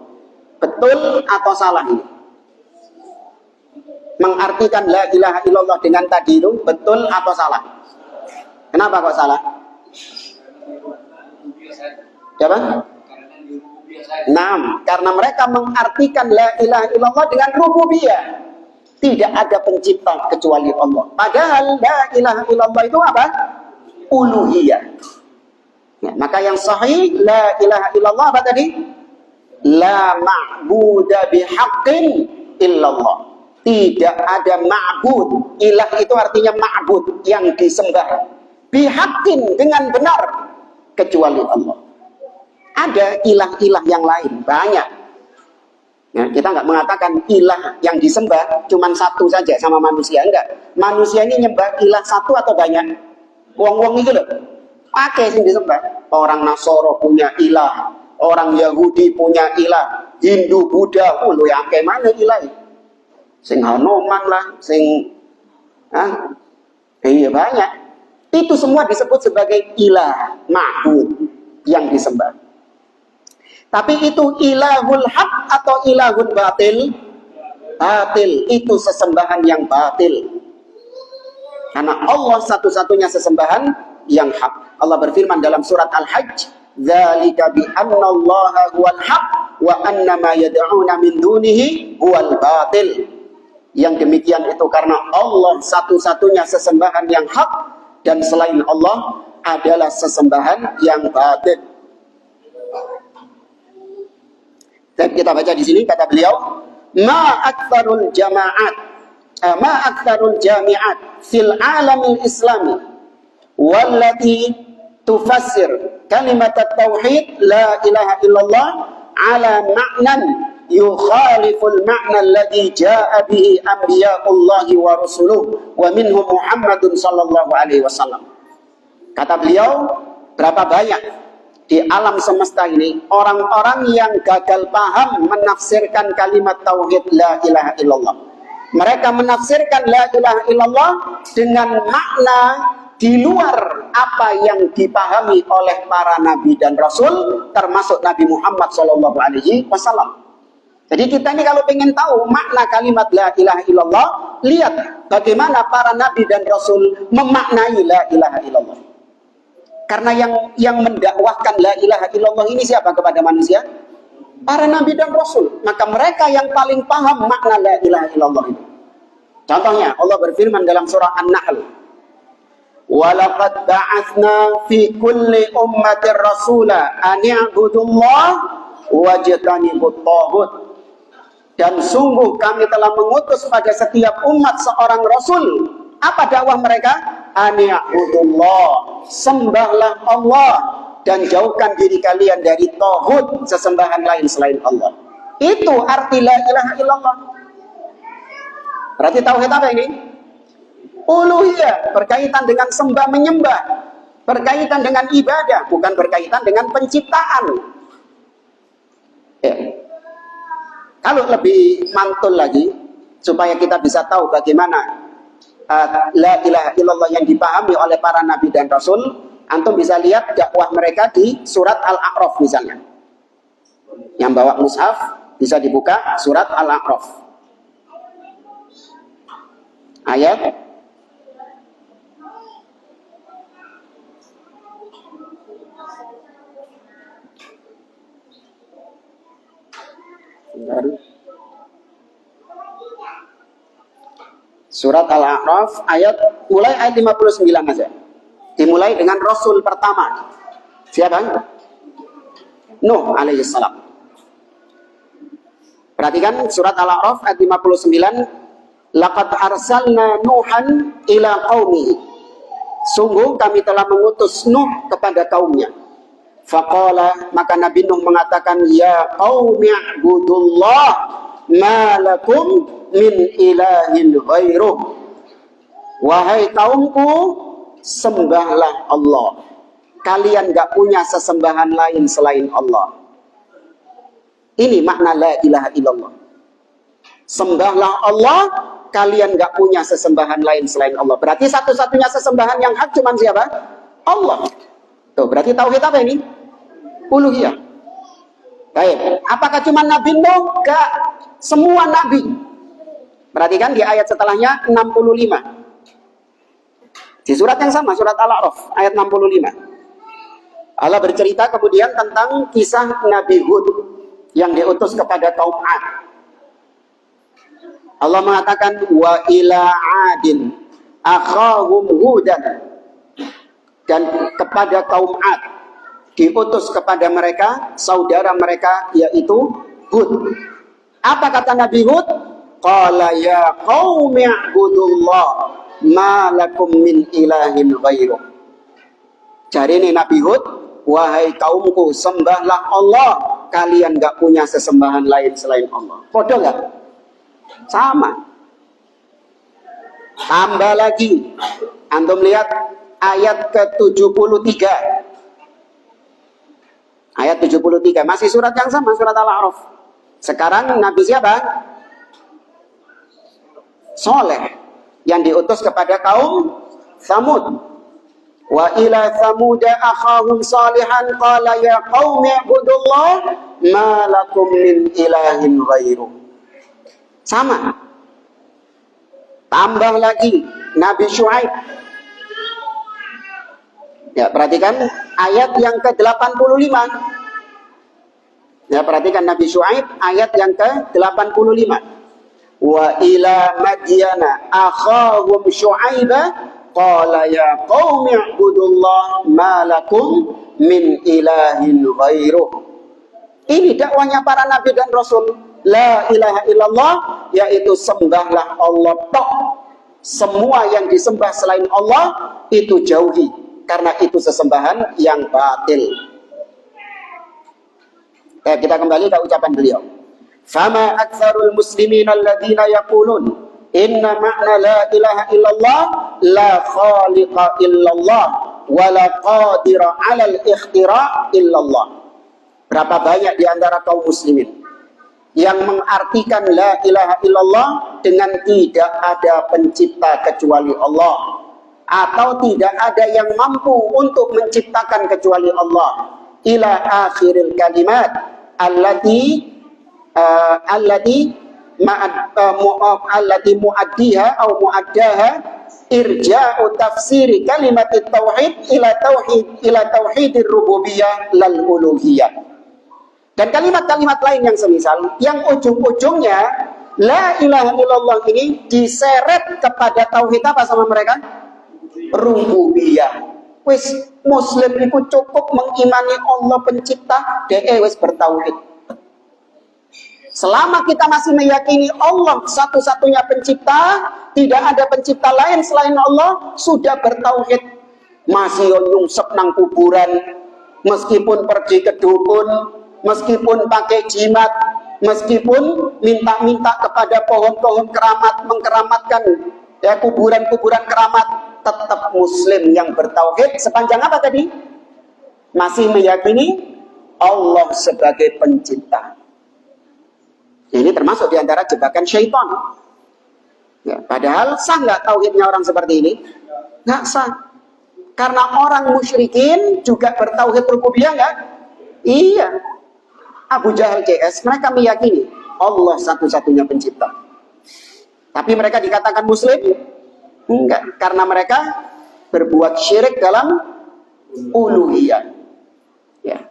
Betul atau salah ini? Mengartikan la ilaha illallah dengan tadi itu betul atau salah? Kenapa kok salah? Siapa? Nah, karena mereka mengartikan la ilaha illallah dengan rububiyah. Tidak ada pencipta kecuali Allah. Padahal la ilaha illallah itu apa? Uluhiyah. Ya, maka yang sahih la ilaha illallah apa tadi? La ma'budu bihaqqin illallah. Tidak ada ma'bud. Ilah itu artinya ma'bud, yang disembah. Bihaqqin, dengan benar, kecuali Allah. Ada ilah-ilah yang lain, banyak. Ya, kita nggak mengatakan ilah yang disembah cuma satu saja sama manusia, enggak. Manusia ini nyembah ilah satu atau banyak? Wong-wong itu loh, pakai sing disembah. Orang Nasoro punya ilah, orang Yahudi punya ilah, Hindu, Buddha, lu yang kayak mana ilah? Sing Hanoman lah, sing iya banyak. Itu semua disebut sebagai ilah, ma'bud, yang disembah. Tapi itu ilahul haq atau ilahul batil? Batil, itu sesembahan yang batil. Karena Allah satu-satunya sesembahan yang hak. Allah berfirman dalam surat Al-Hajj, "Dzalika bi annallaha huwal haq wa anna ma yad'una min dunihi huwal batil." Yang demikian itu karena Allah satu-satunya sesembahan yang hak dan selain Allah adalah sesembahan yang batil. Dan kita baca di sini kata beliau, ma aktsarul jami'at fil alamil islami wallati tufassir kalimat at-tauhid la ilaha illallah ala ma'nan yukhaliful ma'na alladhi jaa bihi anbiya'ullahi wa rasuluh wa minhum Muhammadun sallallahu alaihi wasallam. Kata beliau, berapa banyak di alam semesta ini orang-orang yang gagal paham menafsirkan kalimat tauhid la ilaha illallah. Mereka menafsirkan la ilaha illallah dengan makna di luar apa yang dipahami oleh para nabi dan rasul, termasuk Nabi Muhammad sallallahu alaihi wasallam. Jadi kita ini kalau ingin tahu makna kalimat la ilaha illallah, lihat bagaimana para nabi dan rasul memaknai la ilaha illallah. Karena yang mendakwahkan la ilaha illallah ini siapa kepada manusia? Para nabi dan rasul. Maka mereka yang paling paham makna la ilaha illallah itu. Contohnya Allah berfirman dalam surah An-Nahl, "Walaqad ba'atsna fi kulli ummatin rasula an i'budullaha wajtanibut taghut." Dan sungguh kami telah mengutus pada setiap umat seorang rasul. Apa dakwah mereka? An i'budullah, sembahlah Allah dan jauhkan diri kalian dari taghut, sesembahan lain selain Allah. Itu arti la ilaha illallah. Berarti tauhid apa ini? Uluhiyah, berkaitan dengan sembah menyembah, berkaitan dengan ibadah, bukan berkaitan dengan penciptaan. Ya. Kalau lebih mantul lagi, supaya kita bisa tahu bagaimana la ilaha illallah yang dipahami oleh para nabi dan rasul, antum bisa lihat dakwah mereka di surat Al-A'raf misalnya. Yang bawa mushaf bisa dibuka surat Al-A'raf. Ayat surat Al-A'raf ayat mulai ayat 59 aja. Dimulai dengan rasul pertama. Siapa? Nuh alaihissalam. Perhatikan surat Al-A'raf ayat 59. Laqad arsalna Nuhan ila qaumihi. Sungguh kami telah mengutus Nuh kepada kaumnya. Faqala, maka Nabi Nuh mengatakan, ya qaumi i'budullah ma lakum min ilahin ghairuh. Wahai kaumku, sembahlah Allah. Kalian gak punya sesembahan lain selain Allah. Ini makna la ilaha illallah. Sembahlah Allah, kalian gak punya sesembahan lain selain Allah. Berarti satu-satunya sesembahan yang hak cuma siapa? Allah. Tuh, berarti tauhid apa ini? Uluhiyah. Baik. Apakah cuma Nabi Nuh? Gak. Semua Nabi. Perhatikan di ayat setelahnya 65. Di surat yang sama, surat Al-A'raf, ayat 65. Allah bercerita kemudian tentang kisah Nabi Hud yang diutus kepada kaum Ad. Allah mengatakan wa ila adin akhahum hudan, dan kepada kaum Ad diutus kepada mereka saudara mereka yaitu Hud. Apa kata Nabi Hud? Qala ya qaumi i'budullah ma lakum min ilahin ghairuh. Jadi ini Nabi Hud, wahai kaumku, sembahlah Allah, kalian gak punya sesembahan lain selain Allah. Bodoh gak? Sama. Tambah lagi, antum lihat ayat ke-73. Ayat 73, masih surat yang sama, surat Al-A'raf. Sekarang Nabi siapa? Soleh, yang diutus kepada kaum Tsamud. Wa ila Tsamuda akhahum salihan qala ya qaumi ibudullah ma lakum min ilahin ghairuh. Sama. Tambah lagi Nabi Syuaib. Ya, perhatikan ayat yang ke-85. Ya, perhatikan Nabi Syuaib ayat yang ke-85. Wa ila Madyana akhahum Syuaiba qala ya qaumi ibudullah ma lakum min ilahin ghairuh. Ini dakwahnya para nabi dan rasul. La ilaha illallah, yaitu sembahlah Allah tok. Semua yang disembah selain Allah itu jauhi. karena itu sesembahan yang batil. Kita kembali ke ucapan beliau. Fama aktsarul muslimin alladzina yaqulun inna ma'na la ilaha illallah la khaliqa illallah wa la qadira 'alal ikhtira' illallah. Berapa banyak di antara kaum muslimin yang mengartikan la ilaha illallah dengan tidak ada pencipta kecuali Allah, atau tidak ada yang mampu untuk menciptakan kecuali Allah, ila akhiril kalimat allati muaddiha atau muaddaha irja'u tafsiri kalimat tauhid ila tauhidir rububiyah lal uluhiyah. Dan kalimat-kalimat lain yang semisal, yang ujung-ujungnya la ilaha illallah ini diseret kepada tauhid apa sama mereka? Rububiyah. Wis muslim itu cukup mengimani Allah pencipta, wis bertauhid. Selama kita masih meyakini Allah satu-satunya pencipta, tidak ada pencipta lain selain Allah, sudah bertauhid. Masih nyungsep nang kuburan, meskipun pergi ke dukun, meskipun pakai jimat, meskipun minta-minta kepada pohon-pohon keramat, mengkeramatkan ya kuburan-kuburan keramat, tetap muslim yang bertauhid sepanjang apa tadi? Masih meyakini Allah sebagai pencipta. Ini termasuk diantara jebakan syaitan. Ya, padahal sah nggak tauhidnya orang seperti ini? Nggak sah. Karena orang musyrikin juga bertauhid rububiyah nggak? Iya. Abu Jahal CS, mereka meyakini Allah satu-satunya pencipta. Tapi mereka dikatakan muslim? Enggak, karena mereka berbuat syirik dalam uluhiyah. Ya.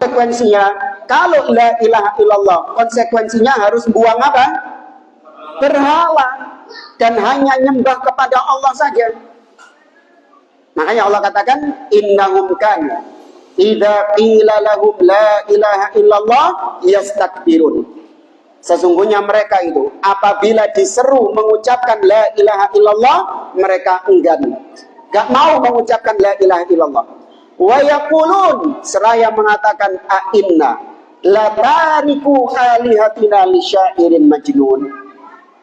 Konsekuensinya, kalau la ilaha illallah, konsekuensinya harus buang apa? Berhala, dan hanya nyembah kepada Allah saja. Makanya Allah katakan innahum kan idza qila lahum la ilaha illallah yastakbirun. Sesungguhnya mereka itu apabila diseru mengucapkan la ilaha illallah, mereka enggan, gak mau mengucapkan la ilaha illallah. Wa yaqulun, seraya mengatakan a inna la tariku alihatina li syairin majnun.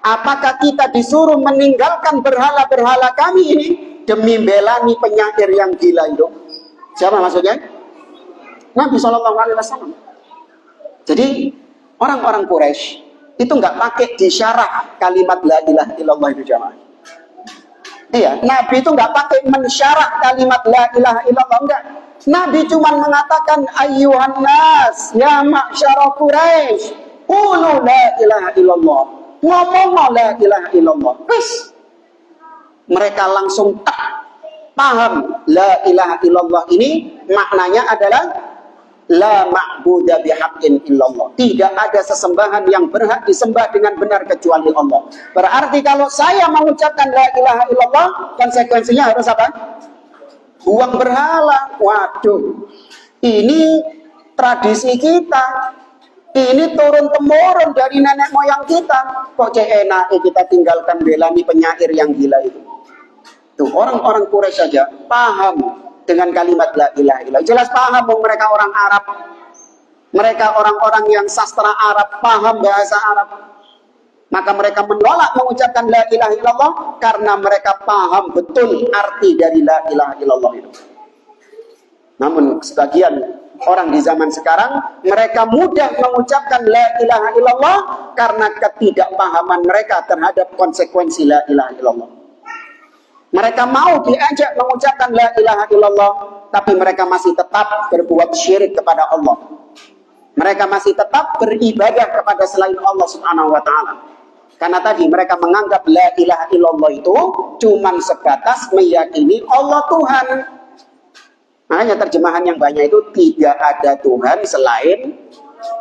Apakah kita disuruh meninggalkan berhala-berhala kami ini demi belani penyair yang gila itu? Siapa maksudnya? Nabi SAW. Jadi orang-orang Quraisy itu nggak pakai disyarah kalimat la ilaha illallah itu jamaah. Iya, Nabi itu nggak pakai mensyarah kalimat la ilaha illallah, enggak. Nabi cuma mengatakan ayyuhan nas ya ma'syara Quraisy qulu la ilaha illallah. Ngomong la ilaha illallah. Wis. Mereka langsung paham la ilaha illallah ini maknanya adalah la ma'budu bihaqqin illallah. Tidak ada sesembahan yang berhak disembah dengan benar kecuali Allah. Berarti kalau saya mengucapkan la ilaha illallah, konsekuensinya harus apa? Buang berhala. Waduh. Ini tradisi kita. Ini turun-temurun dari nenek moyang kita. Kok enak kita tinggalkan belani penyair yang gila itu. Tuh, orang-orang Quraisy saja paham dengan kalimat la ilaha illallah. Jelas paham, mereka orang Arab. Mereka orang-orang yang sastra Arab, paham bahasa Arab. Maka mereka menolak mengucapkan la ilaha illallah karena mereka paham betul arti dari la ilaha illallah itu. Namun sebagian orang di zaman sekarang, mereka mudah mengucapkan la ilaha illallah karena ketidakpahaman mereka terhadap konsekuensi la ilaha illallah. Mereka mau diajak mengucapkan la ilaha illallah, tapi mereka masih tetap berbuat syirik kepada Allah. Mereka masih tetap beribadah kepada selain Allah Subhanahu wa ta'ala. Karena tadi mereka menganggap la ilaha illallah itu cuman sebatas meyakini Allah Tuhan. Makanya terjemahan yang banyak itu tidak ada Tuhan selain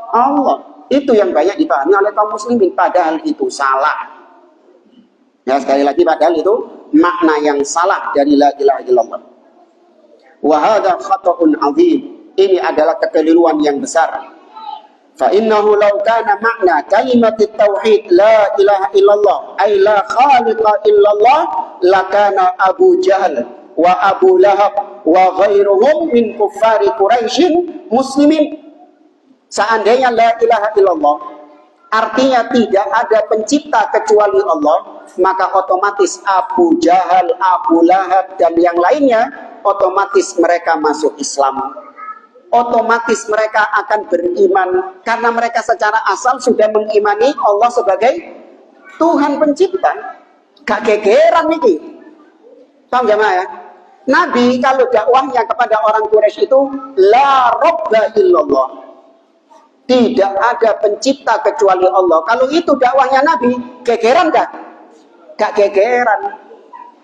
Allah. Itu yang banyak dipahami oleh kaum muslimin, padahal itu salah. Ya, sekali lagi, padahal itu makna yang salah dari la ilaha illallah. Wa hadza khata'un 'adzim. Ini adalah kekeliruan yang besar. Fa innahu law kana makna kalimat tauhid la ilaha illallah ay la khaliqa illallah lakana Abu Jahal wa Abu Lahab wa ghairuhum min kuffari Quraisyin muslimin. Seandainya la ilaha illallah artinya tidak ada pencipta kecuali Allah, maka otomatis Abu Jahal, Abu Lahab dan yang lainnya otomatis mereka masuk Islam. Otomatis mereka akan beriman karena mereka secara asal sudah mengimani Allah sebagai Tuhan pencipta. Gak gegeran nih. Paham jamaah ya? Nabi kalau dakwahnya kepada orang Quraisy itu la robba illallah. Tidak ada pencipta kecuali Allah. Kalau itu dakwahnya Nabi, gegeran gak? Gak gegeran.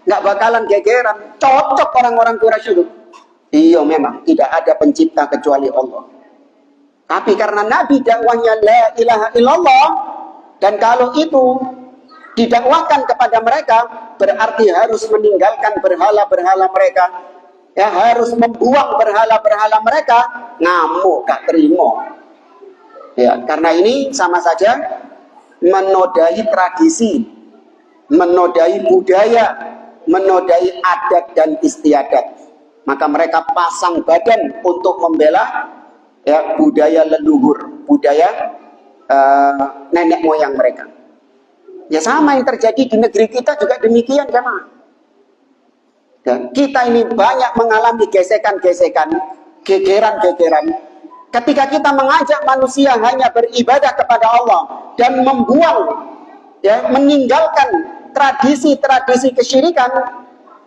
Gak bakalan gegeran. Cocok orang-orang Quraisy itu. Iya memang tidak ada pencipta kecuali Allah. Tapi karena Nabi dakwahnya la ilaha illallah, dan kalau itu didakwahkan kepada mereka berarti harus meninggalkan berhala-berhala mereka, ya harus membuang berhala-berhala mereka, ngamuk gak terima. Ya, karena ini sama saja menodai tradisi, menodai budaya, menodai adat dan istiadat. Maka mereka pasang badan untuk membela ya, budaya leluhur, budaya nenek moyang mereka. Ya sama yang terjadi di negeri kita juga demikian jemaah. Dan kita ini banyak mengalami gesekan-gesekan, gegeran-gegeran. Ketika kita mengajak manusia hanya beribadah kepada Allah dan membuang, ya, meninggalkan tradisi-tradisi kesyirikan,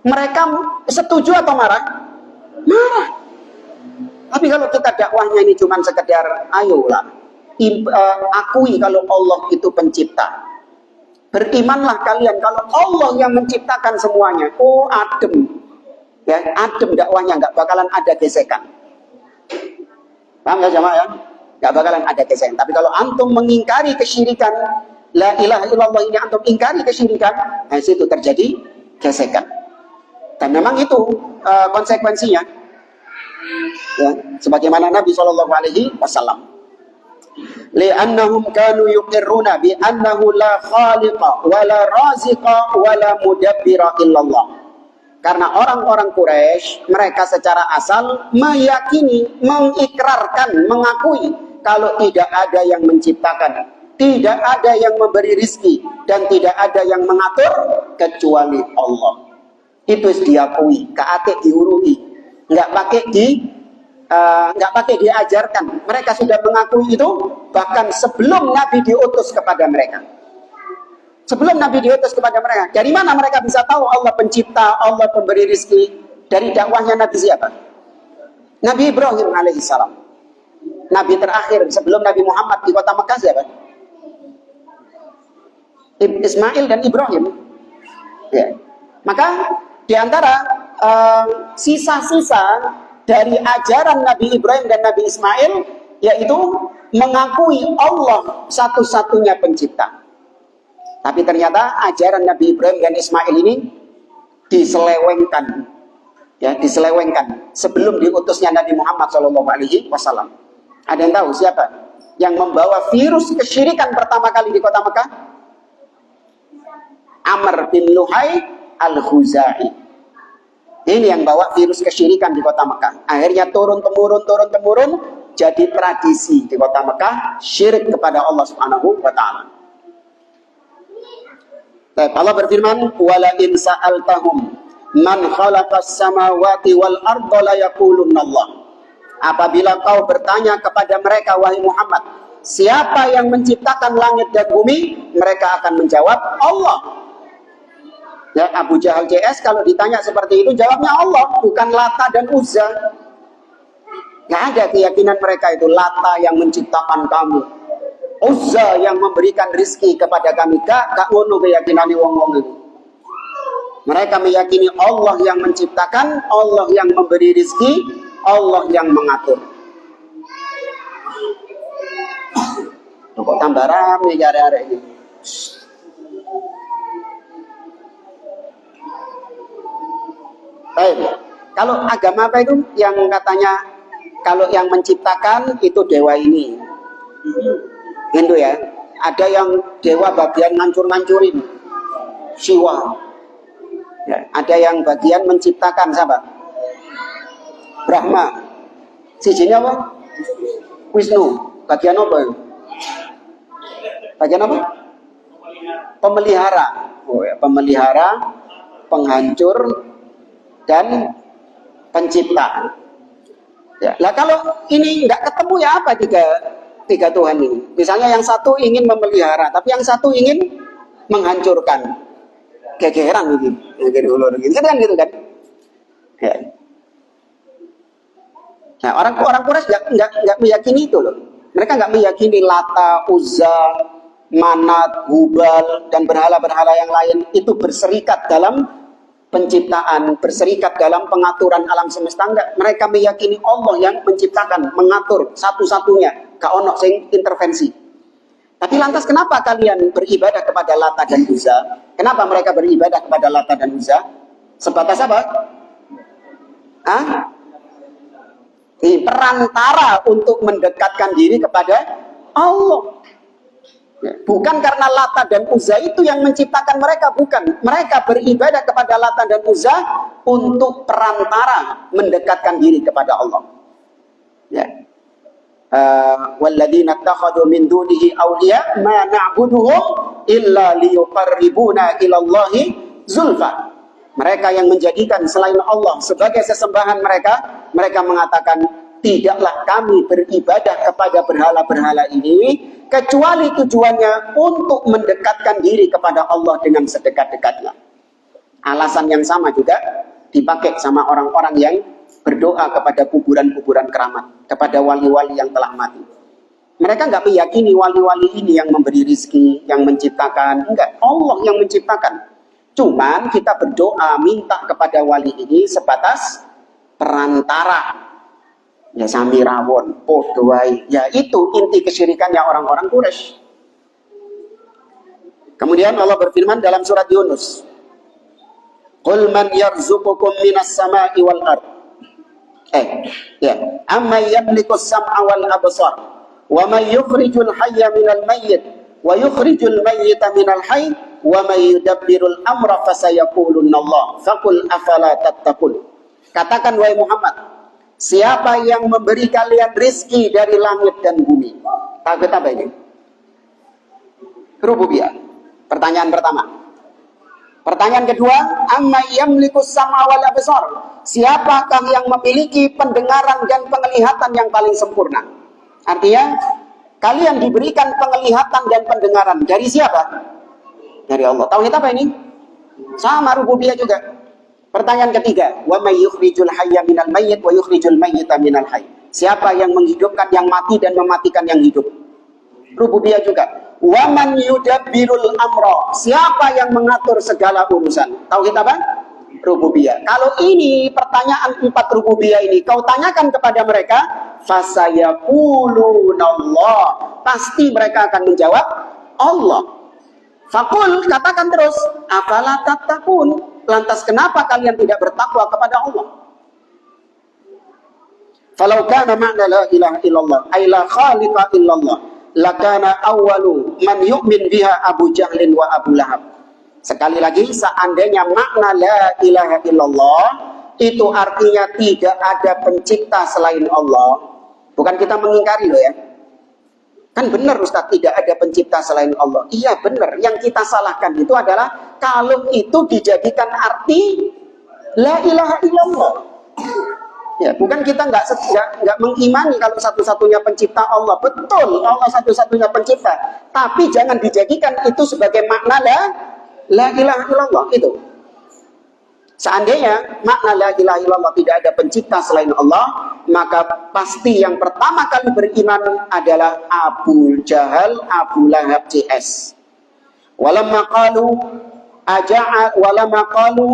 mereka setuju atau marah? Marah. Tapi kalau kita dakwahnya ini cuma sekedar ayolah akui kalau Allah itu pencipta. Berimanlah kalian kalau Allah yang menciptakan semuanya. Oh adem. Ya, adem dakwahnya, nggak bakalan ada gesekan. Paham ya jamaah ya? Nggak bakalan ada gesekan. Tapi kalau antum mengingkari kesyirikan, la ilaha illallah ini antum ingkari kesyirikan, nah situ terjadi gesekan. Dan memang itu konsekuensinya. Ya, sebagaimana Nabi SAW. Li'annahum kanu yuqirruna bi annahu la khaliqa wa la raziqa wa la mudabbira illallah. Karena orang-orang Quraisy mereka secara asal meyakini, mengikrarkan, mengakui kalau tidak ada yang menciptakan, tidak ada yang memberi rizki, dan tidak ada yang mengatur kecuali Allah. Itu diakui, keatik diurui, nggak pakai diajarkan. Mereka sudah mengakui itu bahkan sebelum Nabi diutus kepada mereka. Sebelum Nabi diutus kepada mereka, dari mana mereka bisa tahu Allah pencipta, Allah pemberi rizki? Dari dakwahnya Nabi siapa? Nabi Ibrahim alaihissalam. Nabi terakhir sebelum Nabi Muhammad di kota Mekah siapa? Ismail dan Ibrahim. Ya. Maka di antara sisa-sisa dari ajaran Nabi Ibrahim dan Nabi Ismail yaitu mengakui Allah satu-satunya pencipta. Tapi ternyata ajaran Nabi Ibrahim dan Ismail ini diselewengkan, ya, diselewengkan sebelum diutusnya Nabi Muhammad SAW. Ada yang tahu siapa yang membawa virus kesyirikan pertama kali di kota Mekah? Amr bin Luhai al-Khuzai. Ini yang bawa virus kesyirikan di kota Mekah. Akhirnya turun-temurun jadi tradisi di kota Mekah, syirik kepada Allah Subhanahu wa taala. Allah berfirman, "Wala in sa'altahum man khalaqas samawati wal arda la yaqulunna Allah." Apabila kau bertanya kepada mereka wahai Muhammad, siapa yang menciptakan langit dan bumi? Mereka akan menjawab Allah. Ya, Abu Jahal CS kalau ditanya seperti itu jawabnya Allah, bukan Lata dan Uzza. Nggak ada keyakinan mereka itu Lata yang menciptakan kamu, Uzza yang memberikan rizki kepada kami. Gak ngono keyakinan wong-wong itu. Mereka meyakini Allah yang menciptakan, Allah yang memberi rizki, Allah yang mengatur. Kok tambah rame gara-gara ini. Baik, kalau agama apa itu yang katanya kalau yang menciptakan itu dewa ini. Hindu ya. Ada yang dewa bagian ngancur-ngancurin, Siwa. Ya, ada yang bagian menciptakan, siapa? Brahma. Sijinya apa? Wisnu. Bagian apa? Bagian apa? Pemelihara. Oh ya, pemelihara, penghancur, dan pencipta. Ya, lah kalau ini nggak ketemu ya apa tiga Tuhan ini? Misalnya yang satu ingin memelihara, tapi yang satu ingin menghancurkan. Gegeran gitu, gitu kan gitu kan? Ya. Nah, orang Quraisy nggak meyakini itu loh. Mereka nggak meyakini Lata, Uzza, Manat, Hubal, dan berhala-berhala yang lain itu berserikat dalam penciptaan, berserikat dalam pengaturan alam semesta. Enggak. Mereka meyakini Allah yang menciptakan, mengatur satu-satunya, gak ono sing intervensi. Tapi lantas kenapa kalian beribadah kepada Lata dan Uzza? Kenapa mereka beribadah kepada Lata dan Uzza? Sebatas apa? Perantara untuk mendekatkan diri kepada Allah. Bukan karena Lata dan Uzza itu yang menciptakan mereka, bukan. Mereka beribadah kepada Lata dan Uzza untuk perantara mendekatkan diri kepada Allah. Ya. Walladzina ittakhadhu min dunihi awliya ma na'buduhum illa liyuqarribuna ila Allahi zulfa. Mereka yang menjadikan selain Allah sebagai sesembahan mereka mengatakan, tidaklah kami beribadah kepada berhala-berhala ini kecuali tujuannya untuk mendekatkan diri kepada Allah dengan sedekat-dekatnya. Alasan yang sama juga dipakai sama orang-orang yang berdoa kepada kuburan-kuburan keramat, kepada wali-wali yang telah mati. Mereka nggak meyakini wali-wali ini yang memberi rizki, yang menciptakan. Enggak, Allah yang menciptakan. Cuman kita berdoa minta kepada wali ini sebatas perantara. Ya sami rawon, podoai. Ya itu inti kesyirikannya orang-orang Quraisy. Kemudian Allah berfirman dalam surat Yunus, Qul man yarzuqukum minas sama'i wal ard. Amma yamliku as-sam'a wal absar wa man yukhrijul hayya minal mayyit wa yukhrijul mayyita minal hayy wa man yudabbirul amra fasayaqulunna Allah faqul afala tattaqun. Katakan wahai Muhammad, siapa yang memberi kalian rizki dari langit dan bumi? Takut apa ini? Rububiyah. Pertanyaan pertama. Pertanyaan kedua, amma yamliku as-sam'a wal absar. Siapakah yang memiliki pendengaran dan penglihatan yang paling sempurna? Artinya, kalian diberikan penglihatan dan pendengaran dari siapa? Dari Allah. Tauhid apa ini? Sama rububiyah juga. Pertanyaan ketiga, wa may yukhrijul hayya minal mayyit wa yukhrijul mayyita minal hayy. Siapa yang menghidupkan yang mati dan mematikan yang hidup? Rububiyah juga. Wa man yudabbirul amra. Siapa yang mengatur segala urusan? Tauhid apa? Rububiyah. Kalau ini pertanyaan 4 rububiyah ini kau tanyakan kepada mereka, fasayaqulunallah. Pasti mereka akan menjawab Allah. Faqul, katakan terus, afala tattaqun. Lantas kenapa kalian tidak bertakwa kepada Allah? Falau kana ma'na la ilaha illallah ay la khaliqa illallah lakana awwalu man yu'min biha Abu Jahlin wa Abu Lahab. Sekali lagi, seandainya makna la ilaha illallah itu artinya tidak ada pencipta selain Allah. Bukan kita mengingkari loh ya. Kan benar Ustaz, tidak ada pencipta selain Allah. Iya benar, yang kita salahkan itu adalah kalau itu dijadikan arti la ilaha illallah. Ya, bukan kita nggak mengimani kalau satu-satunya pencipta Allah. Betul, Allah satu-satunya pencipta. Tapi jangan dijadikan itu sebagai makna la ilaha illallah itu. Seandainya makna la ilaha illallah tidak ada pencipta selain Allah, maka pasti yang pertama kali beriman adalah Abu Jahal, Abu Lahab CS. Walamma qalu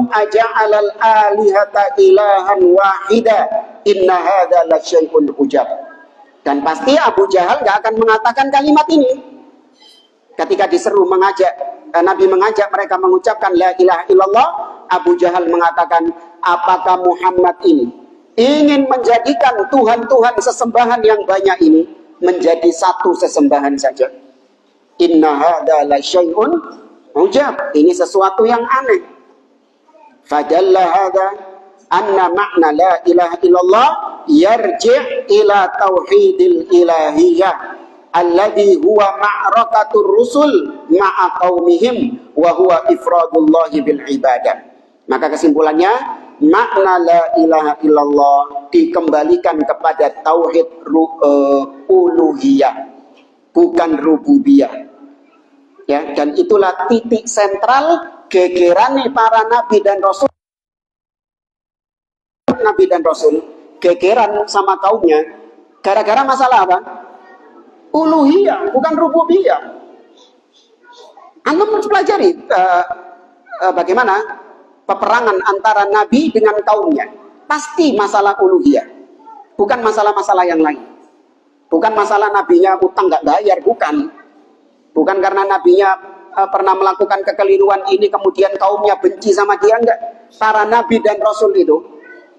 aja'alal alihata ilahan wahida inna hadza la syai'un ujab. Dan pasti Abu Jahal gak akan mengatakan kalimat ini ketika diseru Nabi mengajak mereka mengucapkan la ilaha illallah. Abu Jahal mengatakan, apakah Muhammad ini ingin menjadikan Tuhan-Tuhan sesembahan yang banyak ini menjadi satu sesembahan saja. Inna hadza la syai'un ujab. Ini sesuatu yang aneh. Fadalla hadza anna ma'na la ilaha illallah yarji' ila tauhidil ilahiyah alladhi huwa ma'rakatur rusul ma'a qaumihim wa huwa ifradullahi bil ibadah. Maka kesimpulannya, makna la ilaha illallah dikembalikan kepada tauhid uluhiyah, bukan rububiyah. Ya, dan itulah titik sentral gegerane para nabi dan rasul. Nabi dan rasul gegeran sama kaumnya gara-gara masalah apa? Uluhiyah, bukan rububiyah. Anda harus pelajari bagaimana peperangan antara nabi dengan kaumnya. Pasti masalah uluhiyah, bukan masalah-masalah yang lain. Bukan masalah nabinya utang nggak bayar, bukan. Bukan karena nabinya pernah melakukan kekeliruan ini kemudian kaumnya benci sama dia, enggak. Para nabi dan rasul itu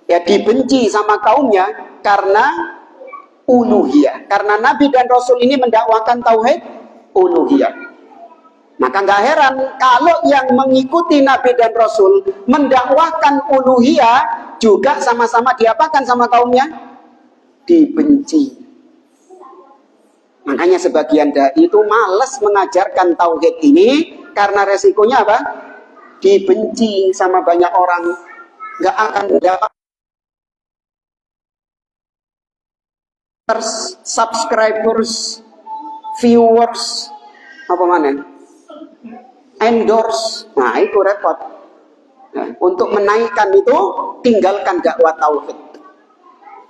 ya dibenci sama kaumnya karena uluhiyah. Karena nabi dan rasul ini mendakwakan tauhid uluhiyah. Maka nggak heran kalau yang mengikuti nabi dan rasul mendakwahkan uluhiyah juga sama-sama diapakan sama kaumnya? Dibenci. Makanya sebagian dai itu malas mengajarkan tauhid ini karena resikonya apa? Dibenci sama banyak orang, nggak akan dapat subscribers, viewers, apa mana? Endorse. Nah, itu repot. Nah, untuk menaikkan itu tinggalkan dakwah tauhid.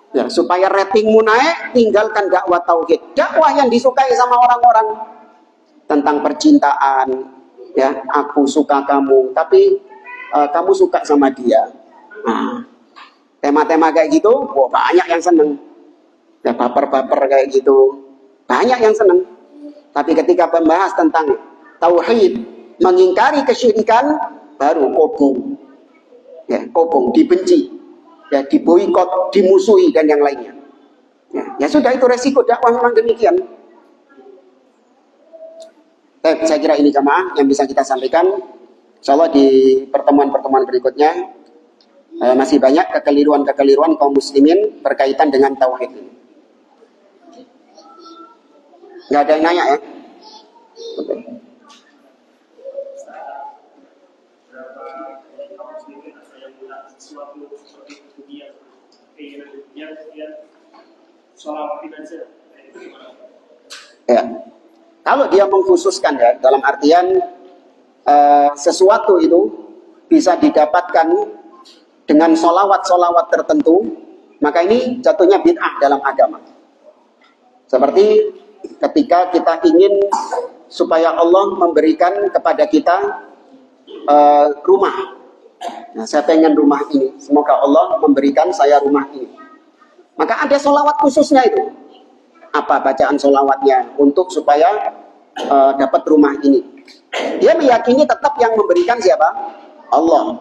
Ya, supaya ratingmu naik, tinggalkan dakwah tauhid. Dakwah yang disukai sama orang-orang tentang percintaan, ya, aku suka kamu, tapi kamu suka sama dia. Nah, tema-tema kayak gitu, banyak yang seneng. Ya, baper-baper kayak gitu, banyak yang seneng. Tapi ketika membahas tentang tauhid, mengingkari kesyirikan, baru kobong. Ya, kobong, dibenci. Ya, diboikot, dimusuhi dan yang lainnya. Ya sudah, itu resiko dakwah memang demikian. Saya kira ini jamaah yang bisa kita sampaikan. Insyaallah di pertemuan-pertemuan berikutnya masih banyak kekeliruan-kekeliruan kaum muslimin berkaitan dengan tauhid ini. Nggak ada yang nanya ya? Oke. Ya, kalau dia mengkhususkan ya, dalam artian sesuatu itu bisa didapatkan dengan solawat-solawat tertentu, maka ini jatuhnya bid'ah dalam agama. Seperti ketika kita ingin supaya Allah memberikan kepada kita rumah. Nah, saya pengen rumah ini, semoga Allah memberikan saya rumah ini. Maka ada solawat khususnya itu. Apa bacaan solawatnya untuk supaya dapat rumah ini. Dia meyakini tetap yang memberikan siapa? Allah.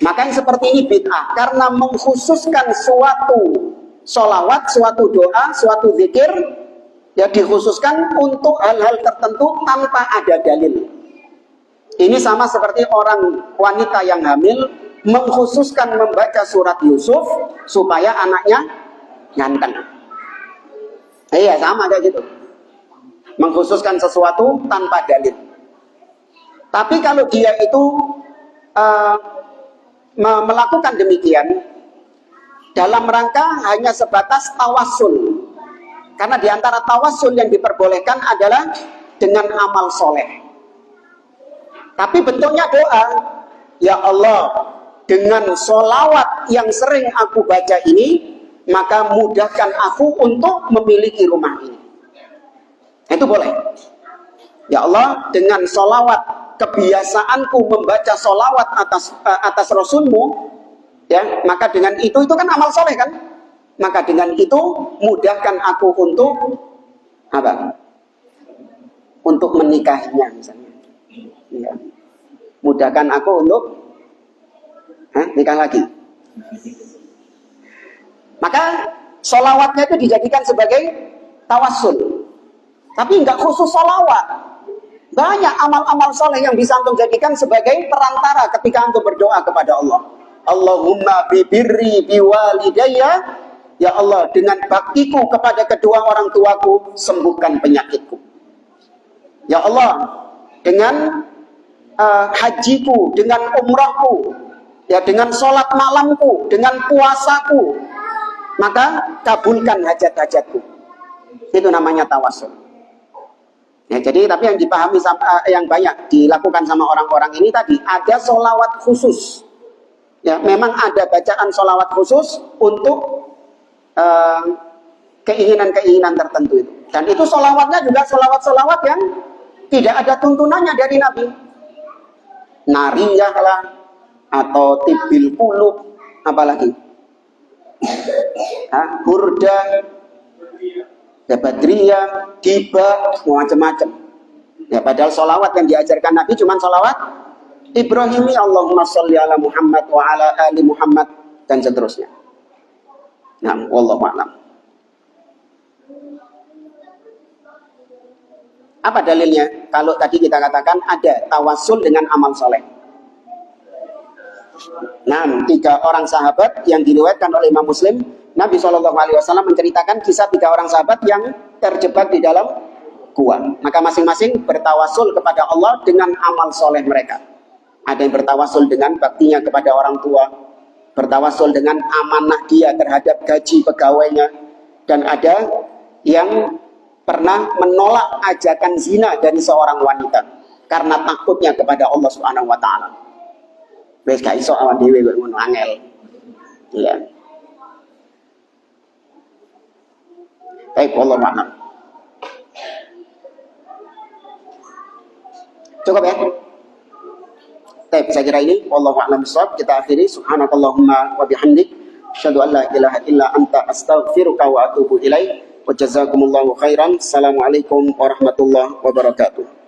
Maka yang seperti ini bid'ah. Karena mengkhususkan suatu solawat, suatu doa, suatu zikir, ya dikhususkan untuk hal-hal tertentu tanpa ada dalil. Ini sama seperti orang wanita yang hamil mengkhususkan membaca surat Yusuf supaya anaknya ganteng. Iya, sama kayak gitu. Mengkhususkan sesuatu tanpa dalil. Tapi kalau dia itu melakukan demikian dalam rangka hanya sebatas tawassul. Karena diantara tawassul yang diperbolehkan adalah dengan amal soleh. Tapi bentuknya doa, ya Allah, dengan solawat yang sering aku baca ini, maka mudahkan aku untuk memiliki rumah ini. Itu boleh. Ya Allah, dengan solawat, kebiasaanku membaca solawat atas Rasulmu, ya, maka dengan itu kan amal soleh kan? Maka dengan itu mudahkan aku untuk apa? Untuk menikahinya misalnya. Ya. Mudahkan aku untuk nikah lagi. Maka sholawatnya itu dijadikan sebagai tawassul. Tapi nggak khusus sholawat. Banyak amal-amal soleh yang bisa antum jadikan sebagai perantara ketika antum berdoa kepada Allah. Allahumma bibirri biwalidayya, ya Allah, dengan baktiku kepada kedua orang tuaku, sembuhkan penyakitku. Ya Allah, dengan hajiku, dengan umrahku, ya dengan sholat malamku, dengan puasaku, maka kabulkan hajat-hajatku. Itu namanya tawassul. Ya, jadi tapi yang dipahami yang banyak dilakukan sama orang-orang ini tadi, ada sholawat khusus. Ya, memang ada bacaan sholawat khusus untuk keinginan-keinginan tertentu itu. Dan itu sholawatnya juga sholawat-sholawat yang tidak ada tuntunannya dari Nabi. Nariyah lah, atau tibil qulub, apalagi burda, badriyah, tiba, macam-macam. Ya, padahal sholawat yang diajarkan Nabi cuma sholawat Ibrahimi, Allahumma sholli ala Muhammad wa ala ali Muhammad, dan seterusnya. Nah, wallahu a'lam. Apa dalilnya? Kalau tadi kita katakan ada tawassul dengan amal soleh. Nah, 3 orang sahabat yang diriwayatkan oleh Imam Muslim, Nabi SAW menceritakan kisah 3 orang sahabat yang terjebak di dalam gua. Maka masing-masing bertawassul kepada Allah dengan amal soleh mereka. Ada yang bertawassul dengan baktinya kepada orang tua, bertawassul dengan amanah dia terhadap gaji pegawainya, dan ada yang pernah menolak ajakan zina dari seorang wanita karena takutnya kepada Allah Subhanahu wa taala. Wis gak iso awak dhewe kok ngono angel. Iya. Baik, wallahu a'lam. Cukup ya? Baik, saya kira ini wallahu a'lam bishawab. Kita akhiri. Subhanakallahumma wa bihamdik, asyhadu an la ilaha illa anta, astaghfiruka wa atubu ilaik. Wa jazakumullahu khairan. Assalamualaikum warahmatullahi wabarakatuh.